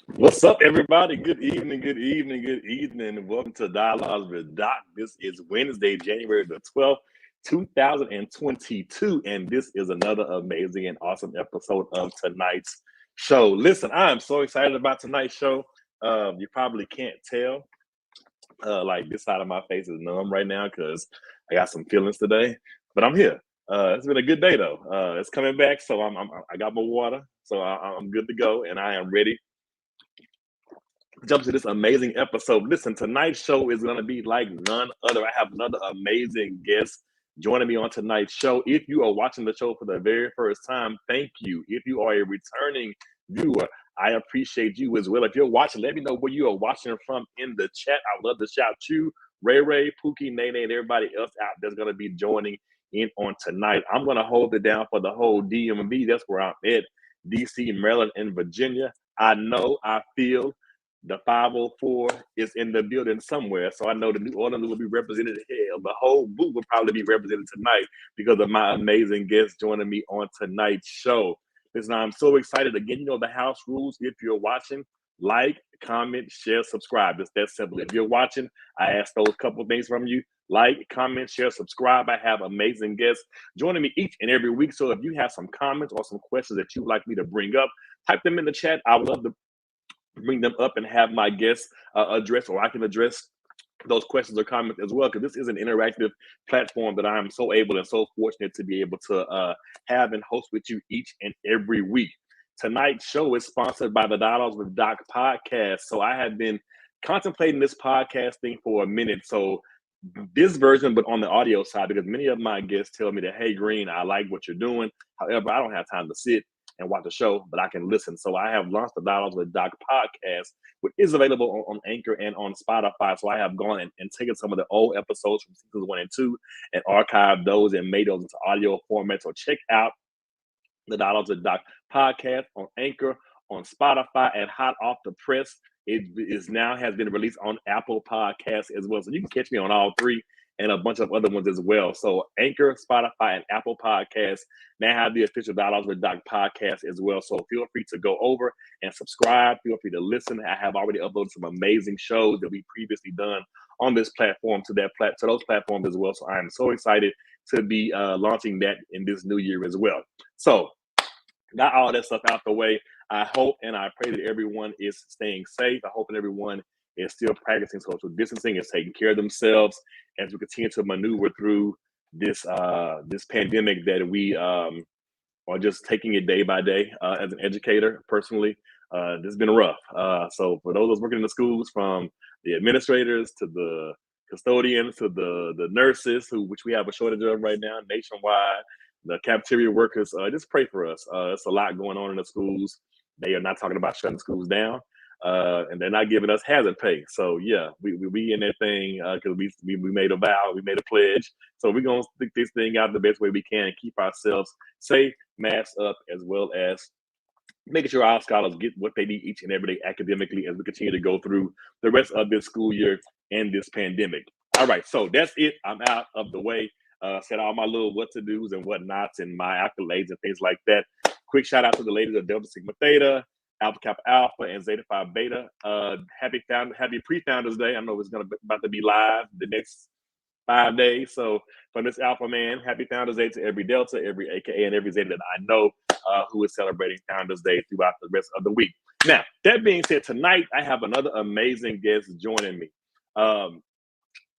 What's up, everybody? Good evening, good evening, good evening. Welcome to Dialogues with Doc. This is Wednesday, January the 12th, 2022, and this is another amazing and awesome episode of tonight's show. Listen, I am so excited about tonight's show. You probably can't tell. Like this side of my face is numb right now because I got some feelings today, but I'm here. It's been a good day though. It's coming back, so I got my water, so I'm good to go, and I am ready jump to this amazing episode. Listen, tonight's show is going to be like none other. I have another amazing guest joining me on tonight's show. If you are watching the show for the very first time, thank you. If you are a returning viewer, I appreciate you as well. If you're watching, let me know where you are watching from in the chat. I would love to shout you, Ray, Pookie, Nene, and everybody else out that's going to be joining in on tonight. I'm going to hold it down for the whole DMV. That's where I'm at, DC, Maryland, and Virginia. I know, I feel the 504 is in the building somewhere. So I know the New Orleans will be represented. Hell, the whole booth will probably be represented tonight because of my amazing guests joining me on tonight's show. Listen, I'm so excited. Again, you know the house rules. If you're watching, like, comment, share, subscribe. It's that simple. If you're watching, I ask those couple things from you. Like, comment, share, subscribe. I have amazing guests joining me each and every week. So if you have some comments or some questions that you'd like me to bring up, type them in the chat. I would love to bring them up and have my guests address, or I can address those questions or comments as well, because this is an interactive platform that I am so able and so fortunate to be able to have and host with you each and every week. Tonight's show is sponsored by the Dialogues with Doc podcast. So I have been contemplating this podcast thing for a minute. So this version, but on the audio side, because many of my guests tell me that, hey, Green, I like what you're doing. However, I don't have time to sit and watch the show, but I can listen. So I have launched the Dialogues with Doc podcast, which is available on Anchor and on Spotify. So I have gone and taken some of the old episodes from seasons 1 and 2 and archived those and made those into audio format. So check out the Dialogues with Doc podcast on Anchor, on Spotify, and hot off the press, it is now has been released on Apple Podcasts as well. So you can catch me on all three and a bunch of other ones as well. So Anchor, Spotify, and Apple Podcasts now have the official Dialogues with Doc podcast as well. So feel free to go over and subscribe. Feel free to listen. I have already uploaded some amazing shows that we previously done on this platform to those platforms as well. So I am so excited to be launching that in this new year as well. So got all that stuff out the way. I hope and I pray that everyone is staying safe. I hope that everyone is still practicing social distancing and taking care of themselves as we continue to maneuver through this this pandemic that we are just taking it day by day. As an educator, personally, this has been rough. So for those working in the schools, from the administrators to the custodians to the nurses, which we have a shortage of right now nationwide, the cafeteria workers, just pray for us. It's a lot going on in the schools. They are not talking about shutting schools down, and they're not giving us hazard pay. So yeah, we in that thing because we made a vow, we made a pledge. So we're gonna stick this thing out the best way we can and keep ourselves safe, mask up, as well as making sure our scholars get what they need each and every day academically as we continue to go through the rest of this school year and this pandemic. All right, so that's it. I'm out of the way. Said all my little what to do's and whatnots and my accolades and things like that. Quick shout out to the ladies of Delta Sigma Theta, Alpha Kappa Alpha, and Zeta Phi Beta. Happy pre-Founders Day. I know it's about to be live the next 5 days. So from this Alpha man, happy Founders Day to every Delta, every AKA, and every Zeta that I know who is celebrating Founders Day throughout the rest of the week. Now, that being said, tonight I have another amazing guest joining me.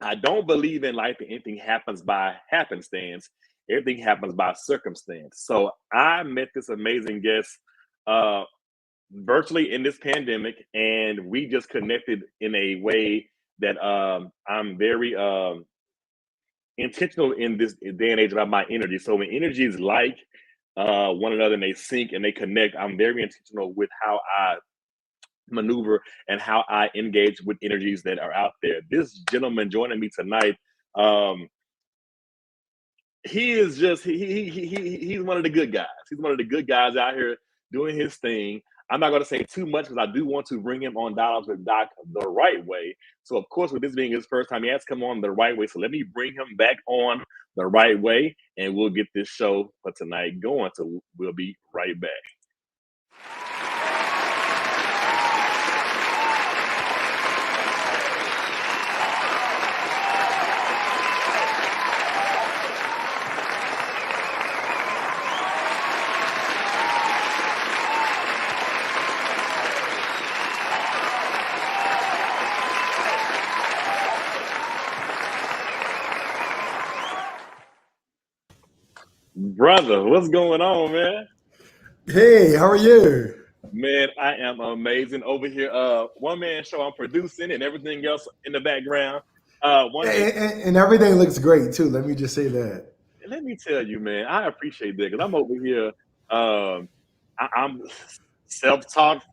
I don't believe in life that anything happens by happenstance. Everything happens by circumstance. So I met this amazing guest virtually in this pandemic, and we just connected in a way that I'm very intentional in this day and age about my energy. So when energies like one another and they sync and they connect, I'm very intentional with how I maneuver and how I engage with energies that are out there. This gentleman joining me tonight, he is just he's one of the good guys. He's one of the good guys out here doing his thing. I'm not going to say too much because I do want to bring him on Dialogues with Doc the right way. So, of course, with this being his first time, he has to come on the right way. So let me bring him back on the right way, and we'll get this show for tonight going. So we'll be right back. Brother, what's going on, man? Hey, how are you? Man, I am amazing over here. One man show I'm producing and everything else in the background. One day, And everything looks great too. Let me just say that. let me tell you, man, I appreciate that because I'm over here. I'm self-taught,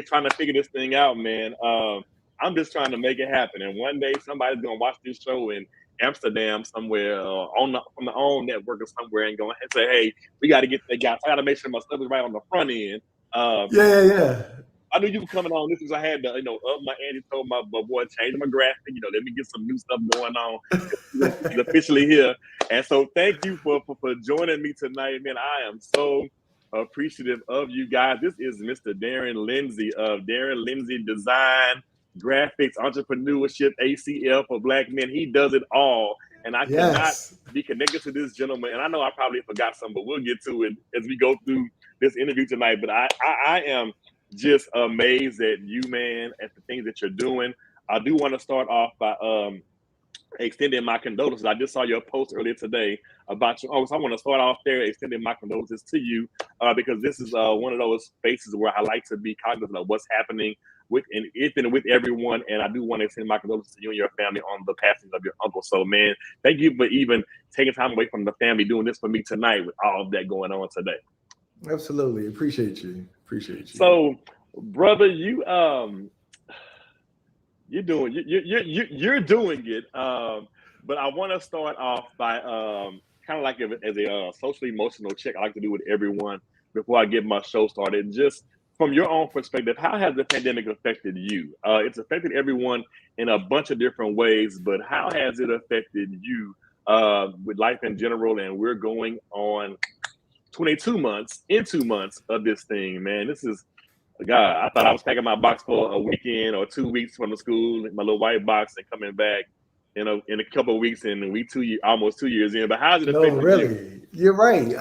trying to figure this thing out, man. I'm just trying to make it happen. And one day, somebody's gonna watch this show in Amsterdam somewhere on the own network or somewhere, and go and say, "Hey, we got to get that guy. So I got to make sure my stuff is right on the front end." Um, Yeah. I knew you were coming on. This was I had to, up my ante, told my boy, change my graphic. Let me get some new stuff going on. He's officially here, and so thank you for joining me tonight, man. I am so appreciative of you guys. This is Mr. Derin Lindsey of Derin Lindsey Design, Graphics, Entrepreneurship, ACL for Black Men. He does it all, and I could not Yes. be connected to this gentleman. And I know I probably forgot some, but we'll get to it as we go through this interview tonight. But I am just amazed at you, man, at the things that you're doing. I do want to start off by extending my condolences. I just saw your post earlier today about you. Oh, so I want to start off there, extending my condolences to you, because this is one of those spaces where I like to be cognizant of what's happening with everyone. And I do want to extend my condolences to you and your family on the passing of your uncle. So, man, thank you for even taking time away from the family doing this for me tonight with all of that going on today. Absolutely. Appreciate you. Appreciate you. So, brother, you're doing it. But I want to start off by kind of like as a social emotional check. I like to do with everyone before I get my show started. Just from your own perspective, how has the pandemic affected you? It's affected everyone in a bunch of different ways, but how has it affected you with life in general? And we're going on 22 months into months of this thing, man. This is God, I thought I was packing my box for a weekend or 2 weeks from the school, my little white box, and coming back, in a couple of weeks, and almost 2 years in. But how's it No, affected you? really. You're right.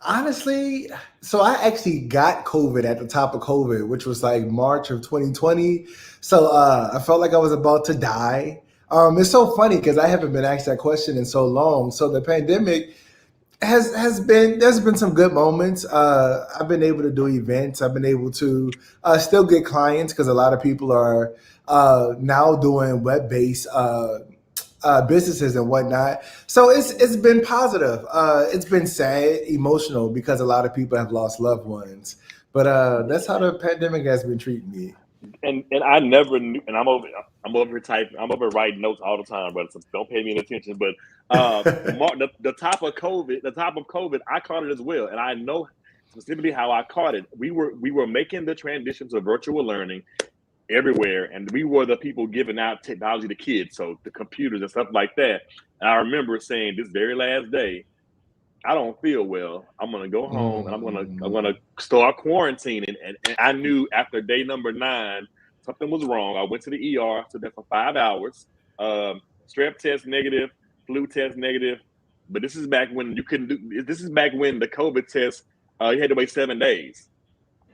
Honestly, so I actually got COVID at the top of COVID, which was like March of 2020. So I felt like I was about to die. It's so funny because I haven't been asked that question in so long. So the pandemic has been there's been some good moments. I've been able to do events. I've been able to still get clients because a lot of people are now doing web based businesses and whatnot. So it's been positive. It's been sad, emotional because a lot of people have lost loved ones. But that's how the pandemic has been treating me. And I never knew. And I'm over here typing. I'm over here writing notes all the time, but so don't pay me any attention. But the top of COVID, I caught it as well, and I know specifically how I caught it. We were making the transition to virtual learning everywhere, and we were the people giving out technology to kids, so the computers and stuff like that. And I remember saying this very last day, I don't feel well. I'm gonna go home and I'm gonna start quarantining. And I knew after day number 9 something was wrong. I went to the ER, stood there for 5 hours. Strep test negative, flu test negative. But this is back when you couldn't do. This is back when the COVID test you had to wait 7 days.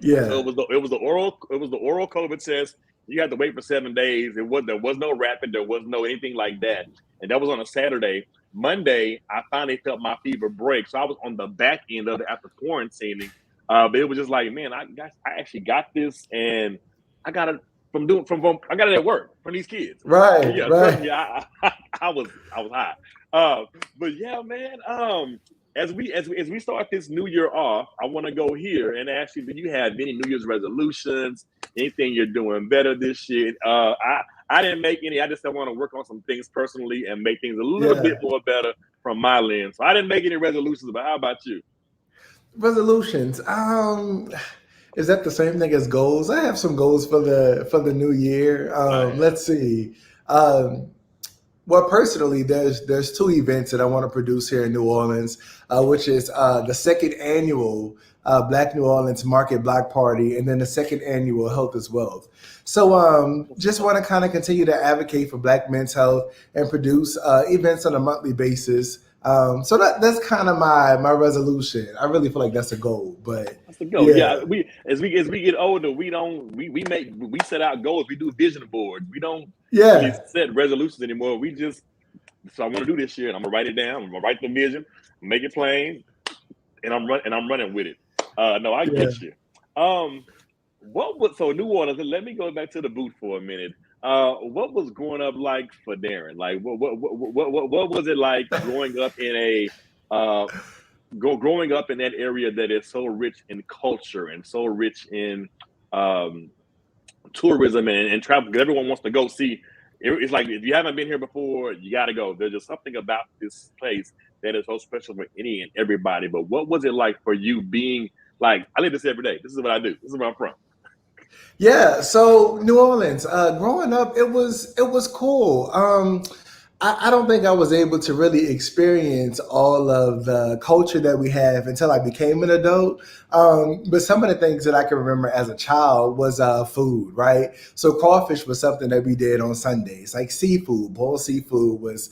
So Yeah, it was the oral COVID test. You had to wait for 7 days. There was no rapid, there was no anything like that. And that was on a Saturday. Monday, I finally felt my fever break. So I was on the back end of it after quarantining. But it was just like, man, I actually got this, and I got it I got it at work from these kids. So right, yeah, trust right. me, I was hot. But yeah, man. As we start this new year off, I want to go here and ask you: do you have any New Year's resolutions? Anything you're doing better this year? I didn't make any. I just want to work on some things personally and make things a little bit Yeah. more better from my lens. So I didn't make any resolutions, but how about you? Resolutions. Is that the same thing as goals? I have some goals for the new year. Man, Let's see. Um, well, personally, there's two events that I want to produce here in New Orleans, which is the second annual Black New Orleans Market Block Party, and then the second annual Health is Wealth. So, what's just up? want to kind of continue to advocate for Black men's health and produce events on a monthly basis. So that's kind of my resolution. I really feel like that's a goal, but That's the goal. yeah, Yeah, we get older, we don't we set out goals. We do vision boards. We don't really yeah, set resolutions anymore. We just, so I want to do this year, and I'm gonna write it down. I'm gonna write the vision. make it plain, and I'm running with it. No, I Yeah. get you. What was so New Orleans? Let me go back to the boot for a minute. What was growing up like for Derin? Like, what was it like growing up in a growing up in that area that is so rich in culture and so rich in um, tourism and travel? Because everyone wants to go see. It's like if you haven't been here before, you got to go. There's just something about this place that is so special for any and everybody. But what was it like for you being like? I live this every day. This is what I do. This is where I'm from. Yeah, so New Orleans, growing up, it was cool. I don't think I was able to really experience all of the culture that we have until I became an adult. But some of the things that I can remember as a child was food, right? So crawfish was something that we did on Sundays, like seafood, boiled seafood was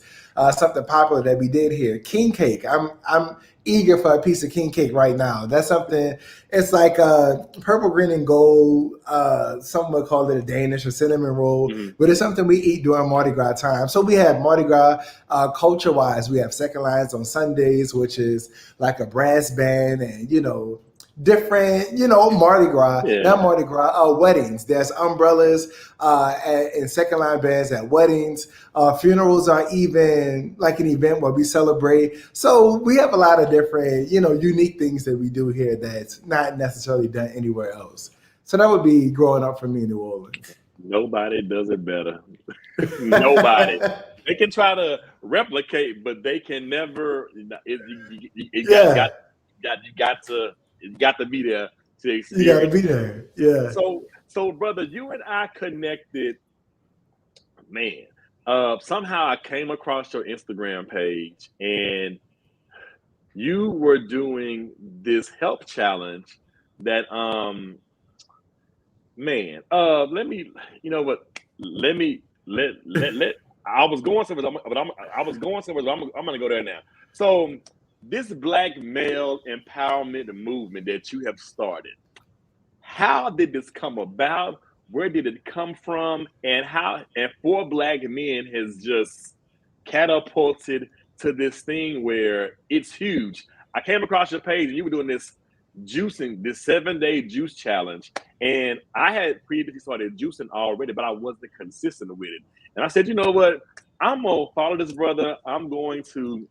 something popular that we did here. King cake, I'm eager for a piece of king cake right now. That's something. It's like purple, green, and gold. Some would call it a Danish or cinnamon roll, Mhm. but it's something we eat during Mardi Gras time. So we have Mardi Gras culture wise. We have second lines on Sundays, which is like a brass band and different, Mardi Gras, not Yeah, Mardi Gras, weddings. There's umbrellas and second line bands at weddings. Funerals are even like an event where we celebrate. So we have a lot of different, unique things that we do here that's not necessarily done anywhere else. So that would be growing up for me in New Orleans. nobody does it better. Nobody. They can try to replicate, but they can never. You got you got Yeah, you got to you got to be there to you got to experience be it. there. Yeah. So brother, you and I connected, man. Somehow I came across your Instagram page, and you were doing this health challenge that man, let me, you know what? Let me let. I was going somewhere, but I was going somewhere. But I'm going to go there now. So, this black male empowerment movement that you have started, how did this come about? Where did it come from? And how? And four black men has just catapulted to this thing where it's huge. I came across your page and you were doing this juicing, this 7 day juice challenge. And I had previously started juicing already, but I wasn't consistent with it. And I said, you know what? I'm gonna follow this brother. I'm going to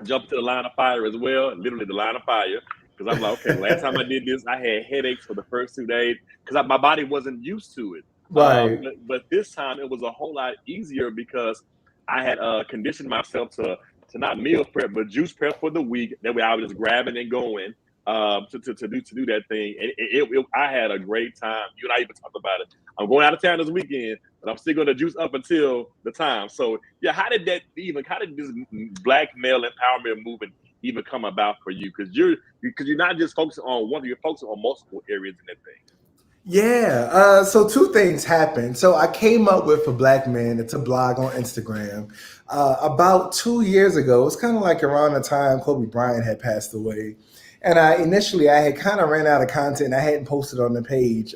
jump to the line of fire as well, literally the line of fire. Because I'm like, okay, last time I did this, I had headaches for the first 2 days because my body wasn't used to it. Right. But this time it was a whole lot easier because I had conditioned myself to not meal prep but juice prep for the week. That way I was just grabbing and going to do that thing. And I had a great time. You and I even talked about it. I'm going out of town this weekend, but I'm still going to juice up until the time. So yeah, how did this black male empowerment movement even come about for you? Because you're not just focusing on one, you're focusing on multiple areas in that thing. Yeah. So two things happened. So I came up with a black man. It's a blog on Instagram. About 2 years ago, it's kind of like around the time Kobe Bryant had passed away, and I had kind of ran out of content. I hadn't posted on the page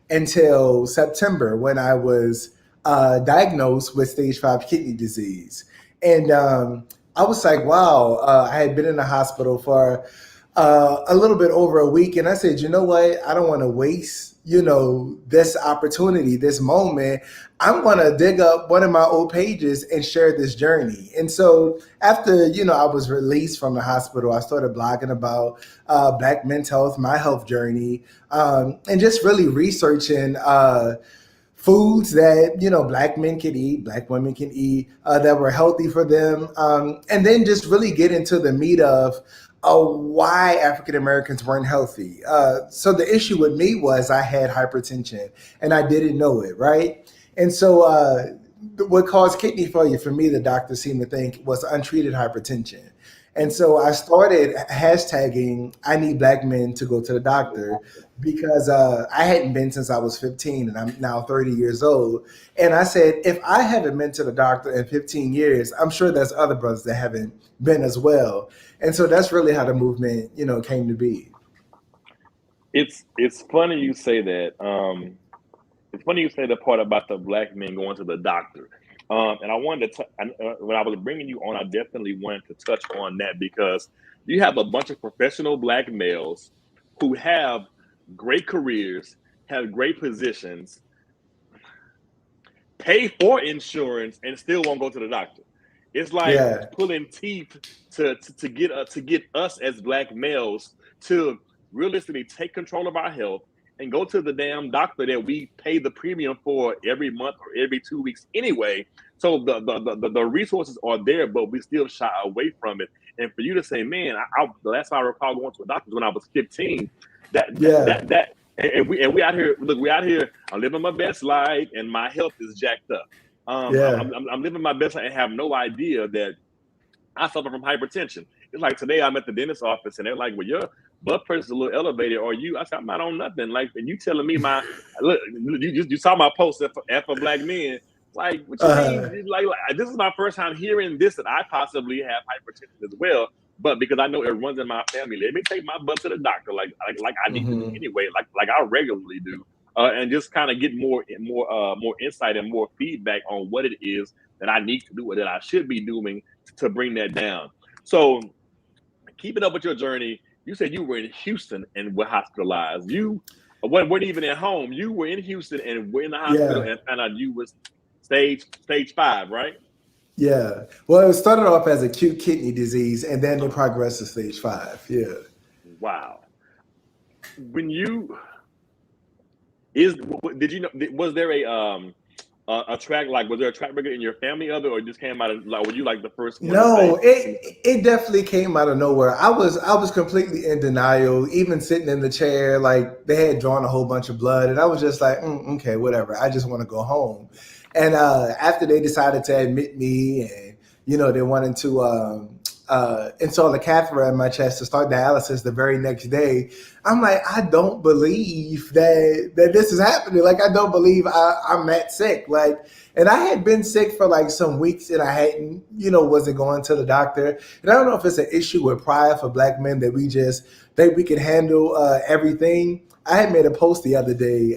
until September when I was diagnosed with stage 5 kidney disease, and I was like, wow. I had been in the hospital for a little bit over a week. And I said, you know what? I don't want to waste, this opportunity, this moment. I'm going to dig up one of my old pages and share this journey. And so after, I was released from the hospital, I started blogging about Black men's health, my health journey, and just really researching foods that black men can eat, black women can eat, that were healthy for them, and then just really get into the meat of why African Americans weren't healthy. So the issue with me was I had hypertension and I didn't know it, right? And so what caused kidney failure for me, the doctor seemed to think, was untreated hypertension. And so I started hashtagging, I need black men to go to the doctor because I hadn't been since I was 15 and I'm now 30 years old. And I said, if I haven't been to the doctor in 15 years, I'm sure there's other brothers that haven't been as well. And so that's really how the movement, came to be. It's funny you say that. It's funny you say the part about the black men going to the doctor. And I wanted to, when I was bringing you on, I definitely wanted to touch on that because you have a bunch of professional Black males who have great careers, have great positions, pay for insurance, and still won't go to the doctor. It's like Yeah. pulling teeth to get us as Black males to realistically take control of our health and go to the damn doctor that we pay the premium for every month or every 2 weeks anyway. So the resources are there, but we still shy away from it. And for you to say, man, the last time I recall going to a doctor was when I was 15. That that Yeah. that, that and we out here. Look, we out here. I'm living my best life, and my health is jacked up. Yeah. I'm living my best life and have no idea that I suffer from hypertension. It's like today I'm at the dentist's office and they're like, "Well, your blood pressure's a little elevated." Or you, I said, "I'm not on nothing." Like, and you telling me my look, you saw my post for Black men. Like, what you mean? Uh, This is my first time hearing this that I possibly have hypertension as well. But because I know it runs in my family, let me take my butt to the doctor, like I need to do mhm. anyway, like I regularly do, and just kind of get more insight and more feedback on what it is that I need to do or that I should be doing to bring that down. So, keeping up with your journey, you said you were in Houston and were hospitalized. You weren't even at home. You were in Houston and were in the hospital Yeah. and found out you was stage 5, right? Yeah. Well, it started off as acute kidney disease and then it Uh, progressed to stage 5. Yeah. wow. When you is did you know was there a track like was there a track record in your family of it or it just came out of like were you like the first one to say No, it definitely came out of nowhere. I was completely in denial, even sitting in the chair. Like they had drawn a whole bunch of blood, and I was just like, okay, whatever. I just want to go home. And after they decided to admit me, and they wanted to install a catheter in my chest to start dialysis the very next day, I'm like, I don't believe that this is happening. Like I don't believe I'm that sick. Like, and I had been sick for like some weeks and I hadn't, wasn't going to the doctor. And I don't know if it's an issue with pride for Black men that we just think we can handle everything. I had made a post the other day,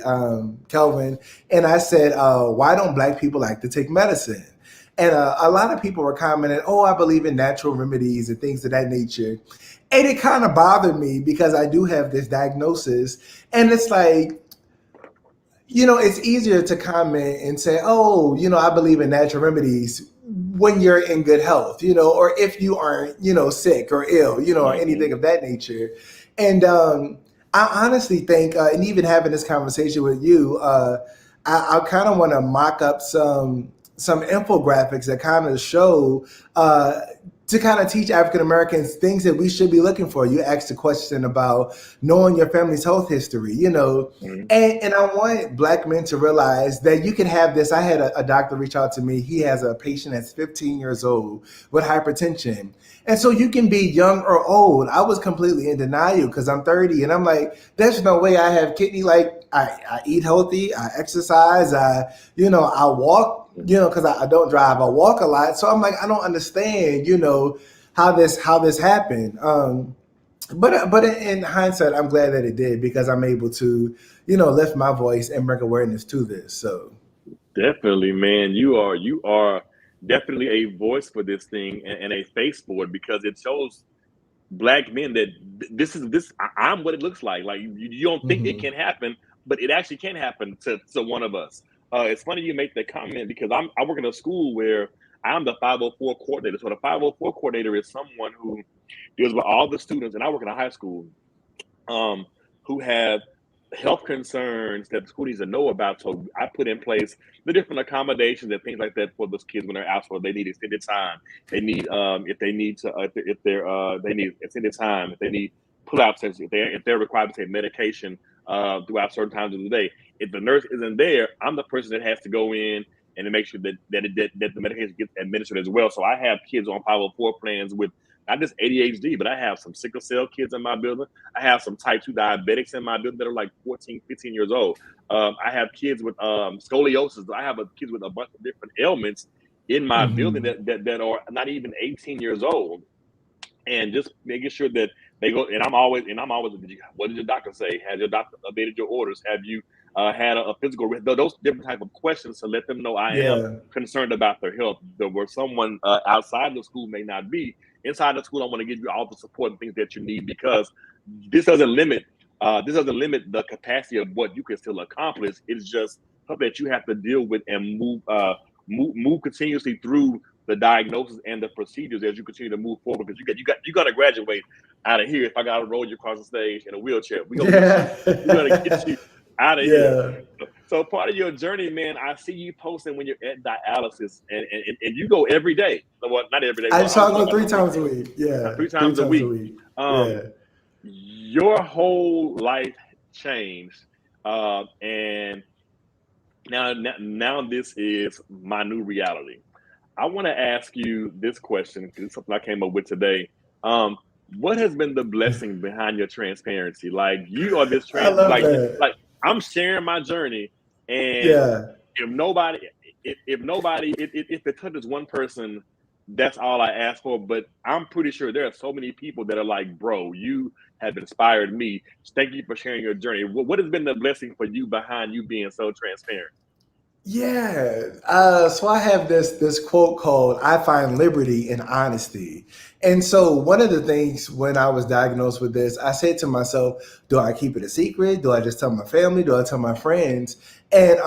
Kelvin, and I said, why don't Black people like to take medicine? And a lot of people were commenting, oh, I believe in natural remedies and things of that nature. And it kind of bothered me because I do have this diagnosis. And it's like, it's easier to comment and say, oh, I believe in natural remedies when you're in good health, or if you aren't, sick or ill, or mm-hmm. anything of that nature. And I honestly think, and even having this conversation with you, I kind of want to mock up some infographics that kind of show to kind of teach African Americans things that we should be looking for. You asked a question about knowing your family's health history, Mm-hmm. and I want Black men to realize that you can have this. I had a doctor reach out to me. He has a patient that's 15 years old with hypertension. And so you can be young or old. I was completely in denial because I'm 30 and I'm like, there's no way I have kidney. Like I eat healthy, I exercise, I walk, because I don't drive, I walk a lot. So I'm like, I don't understand, how this happened. But in hindsight, I'm glad that it did because I'm able to, lift my voice and bring awareness to this. So Definitely, man. You are definitely a voice for this thing and a face for it because it shows Black men that I'm what it looks like. Like you don't think it mhm. can happen, but it actually can happen to one of us. It's funny you make that comment because I work in a school where I'm the 504 coordinator. So the 504 coordinator is someone who deals with all the students, and I work in a high school um, who have health concerns that the school needs to know about. So I put in place the different accommodations and things like that for those kids when they're out. So they need extended time. They need if they need to if they're they need extended time. If they need pull-out sessions. If they're required to take medication throughout certain times of the day. If the nurse isn't there, I'm the person that has to go in and to make sure that the medication gets administered as well. So I have kids on 504 plans with not just ADHD, but I have some sickle cell kids in my building. I have some type 2 diabetics in my building that are like 14, 15 years old. I have kids with scoliosis. I have kids with a bunch of different ailments in my building Mhm. that are not even 18 years old. And just making sure that they go. And I'm always. What did your doctor say? Has your doctor updated your orders? Have you had a physical risk. Those different type of questions to let them know I am Yeah. concerned about their health. Where someone outside the school may not be, inside the school, I want to give you all the support and things that you need, because this doesn't limit the capacity of what you can still accomplish. It's just something that you have to deal with and move continuously through the diagnosis and the procedures as you continue to move forward. Because you got to graduate out of here. If I got to roll you across the stage in a wheelchair, we're gonna get you out of here. Yeah. So part of your journey, man, I see you posting when you're at dialysis, and you go every day. Well, not every day, I but just go about the 3 times a week. Yeah. three Three times a times a week. week. Um, Yeah. your whole life changed, and now this is my new reality. I want to ask you this question, because it's something I came up with today. Um, what has been the blessing behind your transparency? Like, you are this I love that. like I'm sharing my journey, and Yeah. if nobody, if nobody, if it touches one person, that's all I ask for. But I'm pretty sure there are so many people that are like, bro, you have inspired me. Thank you for sharing your journey. What has been the blessing for you behind you being so transparent? Yeah. So I have this quote called "I find liberty in honesty," and so one of the things when I was diagnosed with this, I said to myself, "Do I keep it a secret? Do I just tell my family? Do I tell my friends?" And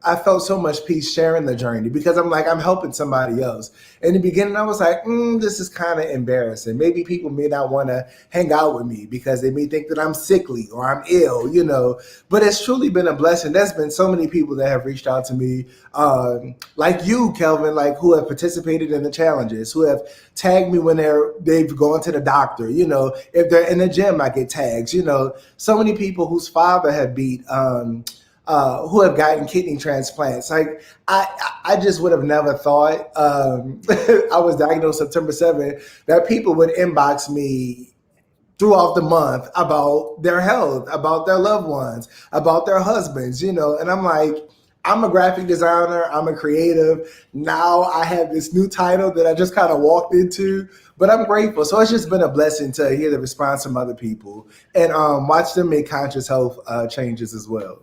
I felt so much peace sharing the journey, because I'm helping somebody else. In the beginning, I was like, this is kind of embarrassing. Maybe people may not want to hang out with me because they may think that I'm sickly or I'm ill, But it's truly been a blessing. There's been so many people that have reached out to me, like you, Kelvin, like who have participated in the challenges, who have tagged me when they've gone to the doctor. If they're in the gym, I get tags. So many people whose father have beat. Who have gotten kidney transplants. Like I just would have never thought. I was diagnosed September 7th, that people would inbox me throughout the month about their health, about their loved ones, about their husbands, and I'm like, I'm a graphic designer, I'm a creative. Now I have this new title that I just kind of walked into, but I'm grateful. So it's just been a blessing to hear the response from other people and watch them make conscious health changes as well.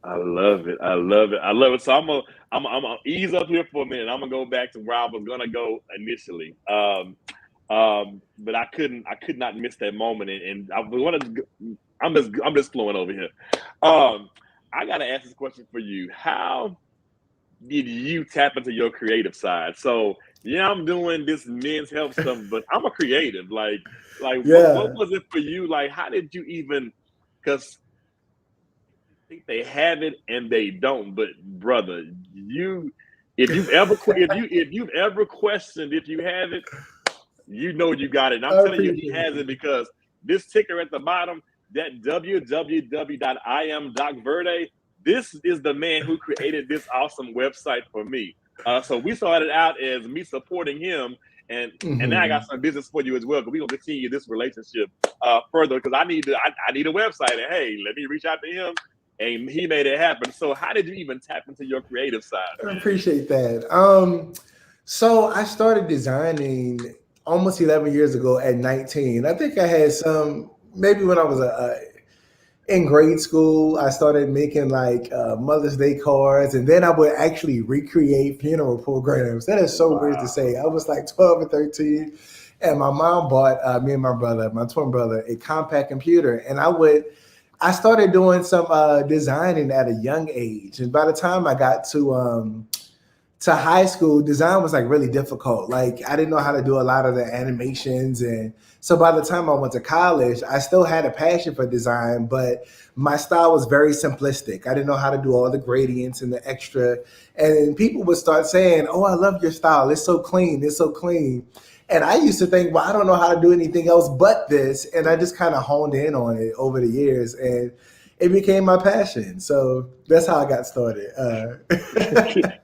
I love it. I love it. I love it. So I'm gonna ease up here for a minute. I'm gonna go back to where I was gonna go initially. But I could not miss that moment, and I wanted to. I'm just flowing over here. Um, I gotta ask this question for you. How did you tap into your creative side? So yeah, I'm doing this men's health stuff, but I'm a creative. Like what Yeah. was it for you? Like, how did you even? Because think they have it and they don't. But brother, you if you've ever questioned if you have it, you know you got it. And I'm I telling you, he appreciate has it, it. because this ticker at the bottom, that www.iam.verde, this is the man who created this awesome website for me. So we started out as me supporting him, and now I got Hmm. some business for you as well, because we're gonna continue this relationship further, because I need a website, and hey, let me reach out to him, and he made it happen. So how did you even tap into your creative side, I man? appreciate that. So I started designing almost 11 years ago at 19. I think I had maybe when I was in grade school, I started making like Mother's Day cards, and then I would actually recreate funeral programs. That is so weird to Wow. say. I was like 12 or 13, and my mom bought me and my brother, my twin brother, a compact computer, and I started doing some designing at a young age, and by the time I got to high school, design was like really difficult. Like I didn't know how to do a lot of the animations, and so by the time I went to college, I still had a passion for design, but my style was very simplistic. I didn't know how to do all the gradients and the extra, and people would start saying, "Oh, I love your style. It's so clean. It's so clean." And I used to think, well, I don't know how to do anything else but this. And I just kind of honed in on it over the years, and it became my passion. So that's how I got started.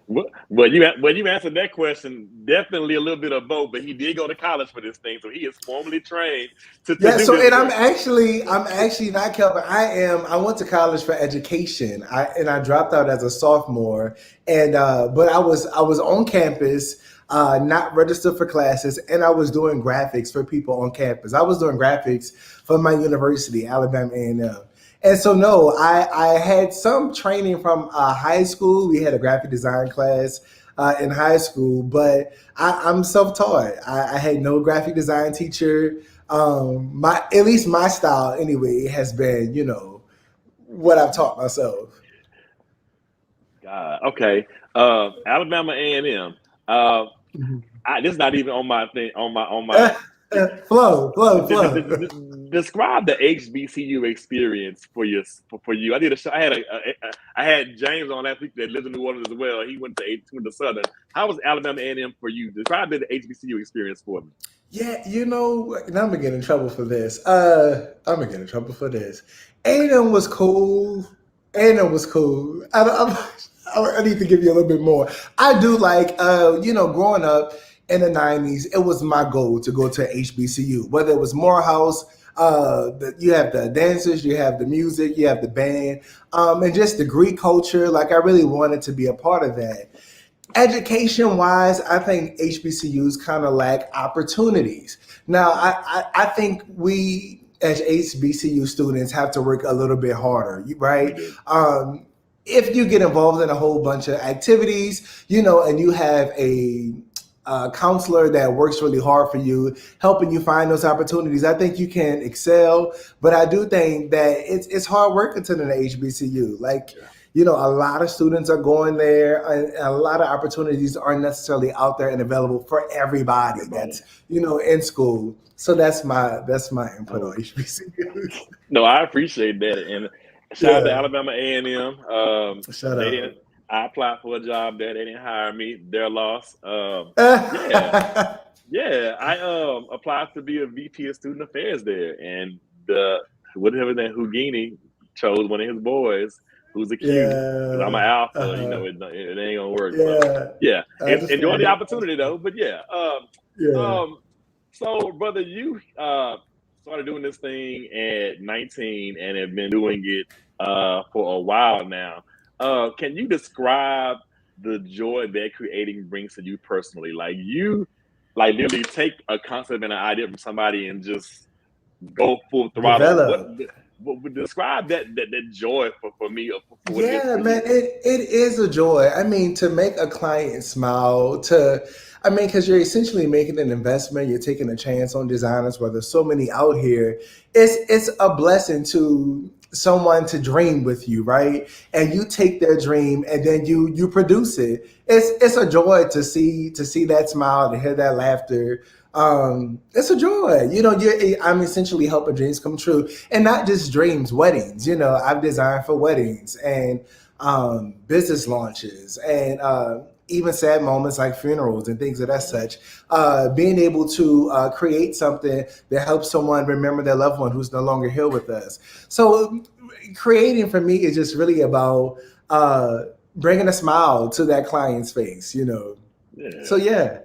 Well, you answered that question. Definitely a little bit of both, but he did go to college for this thing, so he is formally trained to Yeah, do so this and I'm work. actually I'm actually not Kelvin. I went to college for education. I dropped out as a sophomore, and but I was on campus, not registered for classes, and I was doing graphics for people on campus. I was doing graphics for my university, Alabama A&M. And so, no, I had some training from high school. We had a graphic design class in high school, but I'm self-taught. I had no graphic design teacher. My at least my style anyway has been, what I've taught myself. God, okay. Alabama A&M. This is not even on my thing on my Flow. describe the HBCU experience for you. For you, I did a show. I had James on last week that lives in New Orleans as well. He went to Southern. How was Alabama A&M for you? Describe the HBCU experience for me. Yeah, and I'm gonna get in trouble for this. I'm gonna get in trouble for this. A&M was cool. A&M was cool. I need to give you a little bit more. I do like, growing up in the '90s, it was my goal to go to HBCU. Whether it was Morehouse, you have the dancers, you have the music, you have the band, and just the Greek culture. Like I really wanted to be a part of that. Education wise, I think HBCUs kind of lack opportunities. Now, I think we as HBCU students have to work a little bit harder, We right? do. If you get involved in a whole bunch of activities, and you have a counselor that works really hard for you, helping you find those opportunities, I think you can excel. But I do think that it's hard work attending an HBCU. Like, Yeah. a lot of students are going there, and a lot of opportunities aren't necessarily out there and available for everybody Everybody. that's in school. So that's my input on Oh, HBCUs. no, I appreciate that, and shout out to Yeah, Alabama A&M. shout They out. didn't. I applied for a job there. They didn't hire me. Their loss. Yeah, yeah. I applied to be a VP of Student Affairs there, and the whatever that Houdini chose one of his boys who's a Q because I'm an Yeah, alpha. uh-huh. It ain't gonna work. So Yeah, yeah, I enjoy the understand. opportunity though. But yeah, Yeah. um, so brother, you started doing this thing at 19 and have been doing it for a while now. Can you describe the joy that creating brings to you personally? Like you like literally take a concept and an idea from somebody and just go full throttle. Develop. What would describe that joy for me or for what it is Yeah, for man, you? it is a joy. I mean, to make a client smile, because you're essentially making an investment, you're taking a chance on designers, where there's so many out here. It's a blessing to someone to dream with you, right? And you take their dream and then you produce it. It's a joy to see that smile, to hear that laughter. It's a joy. I'm essentially helping dreams come true, and not just dreams, weddings. I've designed for weddings and business launches, and even sad moments like funerals and things of that such. Being able to create something that helps someone remember their loved one who's no longer here with us. So creating for me is just really about bringing a smile to that client's face. So Yeah.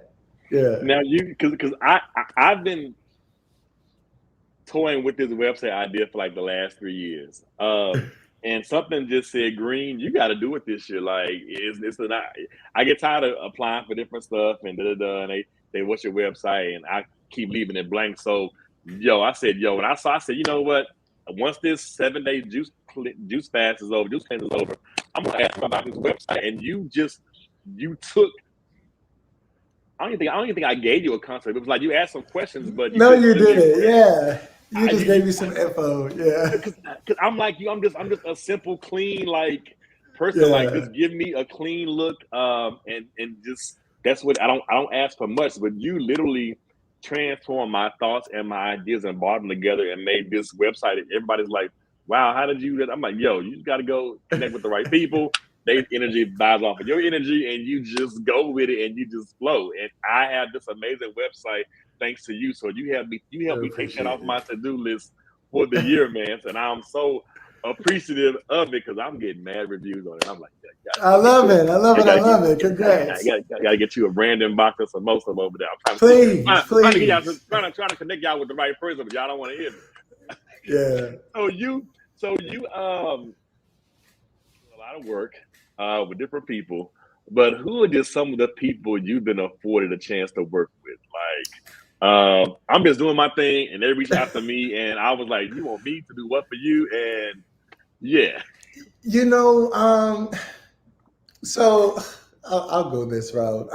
yeah. Now you because I've been toying with this website idea for like the last 3 years. And something just said, Green, you got to do it this year. Like, it's not. I get tired of applying for different stuff and and they what's your website, and I keep leaving it blank. So, I said, when I said, you know what? Once this 7 day juice fast is over, juice cleanse is over, I'm gonna ask about this website. And you took. I don't even think I gave you a concept. It was like you asked some questions, but you No, just you literally didn't. ran. Yeah, you just gave You me some info. Yeah, because I'm like you. I'm just a simple, clean like person. Like yeah. just give me a clean look, and just that's what I don't ask for much. But you literally transformed my thoughts and my ideas and brought them together and made this website. And everybody's like, "Wow, how did you?" I'm like, "Yo, you just got to go connect with the right people. Their energy buys off of your energy, and you just go with it and you just flow." And I have this amazing website thanks to you. So you I helped me take that appreciate off my to-do list for the year, man. And I'm so appreciative of it because I'm getting mad reviews on it. I'm like, I gotta get love you it. I love a, it. I gotta get, love it. Congrats. gotta get you a Brandon box or some most of over there. I'm Please, trying to get y'all, please. trying to connect y'all with the right person, but y'all don't want to hear me. Yeah. So you do a lot of work with different people, but who are just some of the people you've been afforded a chance to work with? Like, I'm just doing my thing, and they reach out to me, and I was like, "You want me to do what for you?" And Yeah. You know, so I'll go this route.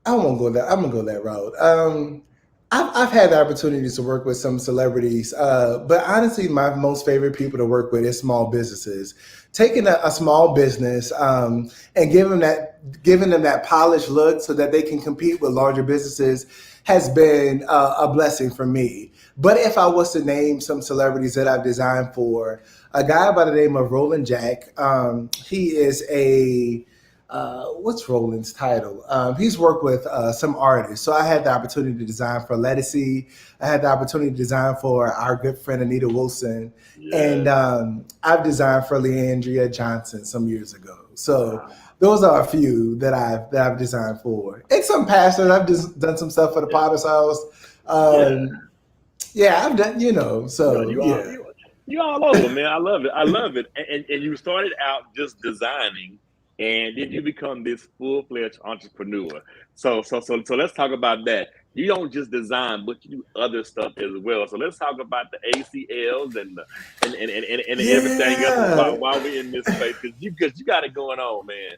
I won't go that. I'm gonna go that route. I've had the opportunities to work with some celebrities, but honestly, my most favorite people to work with is small businesses. Taking a small business and giving them that polished look so that they can compete with larger businesses has been a blessing for me. But if I was to name some celebrities that I've designed for, a guy by the name of Roland Jack, he is a what's Roland's title? He's worked with some artists. So I had the opportunity to design for Lettucey. I had the opportunity to design for our good friend Anita Wilson. And Yes. I've designed for Leandria Johnson some years ago. So Wow. those are a few that I've designed for. And some pastors. I've just done some stuff for the Yeah. Potter's House. Yeah. Yeah, I've done, No, so yeah. you all over, man. I love it. I love it. And you started out just designing, and then you become this full fledged entrepreneur. So let's talk about that. You don't just design, but you do other stuff as well. So let's talk about the ACLs and the, and everything else Yeah. while we're in this space because you got it going on, man.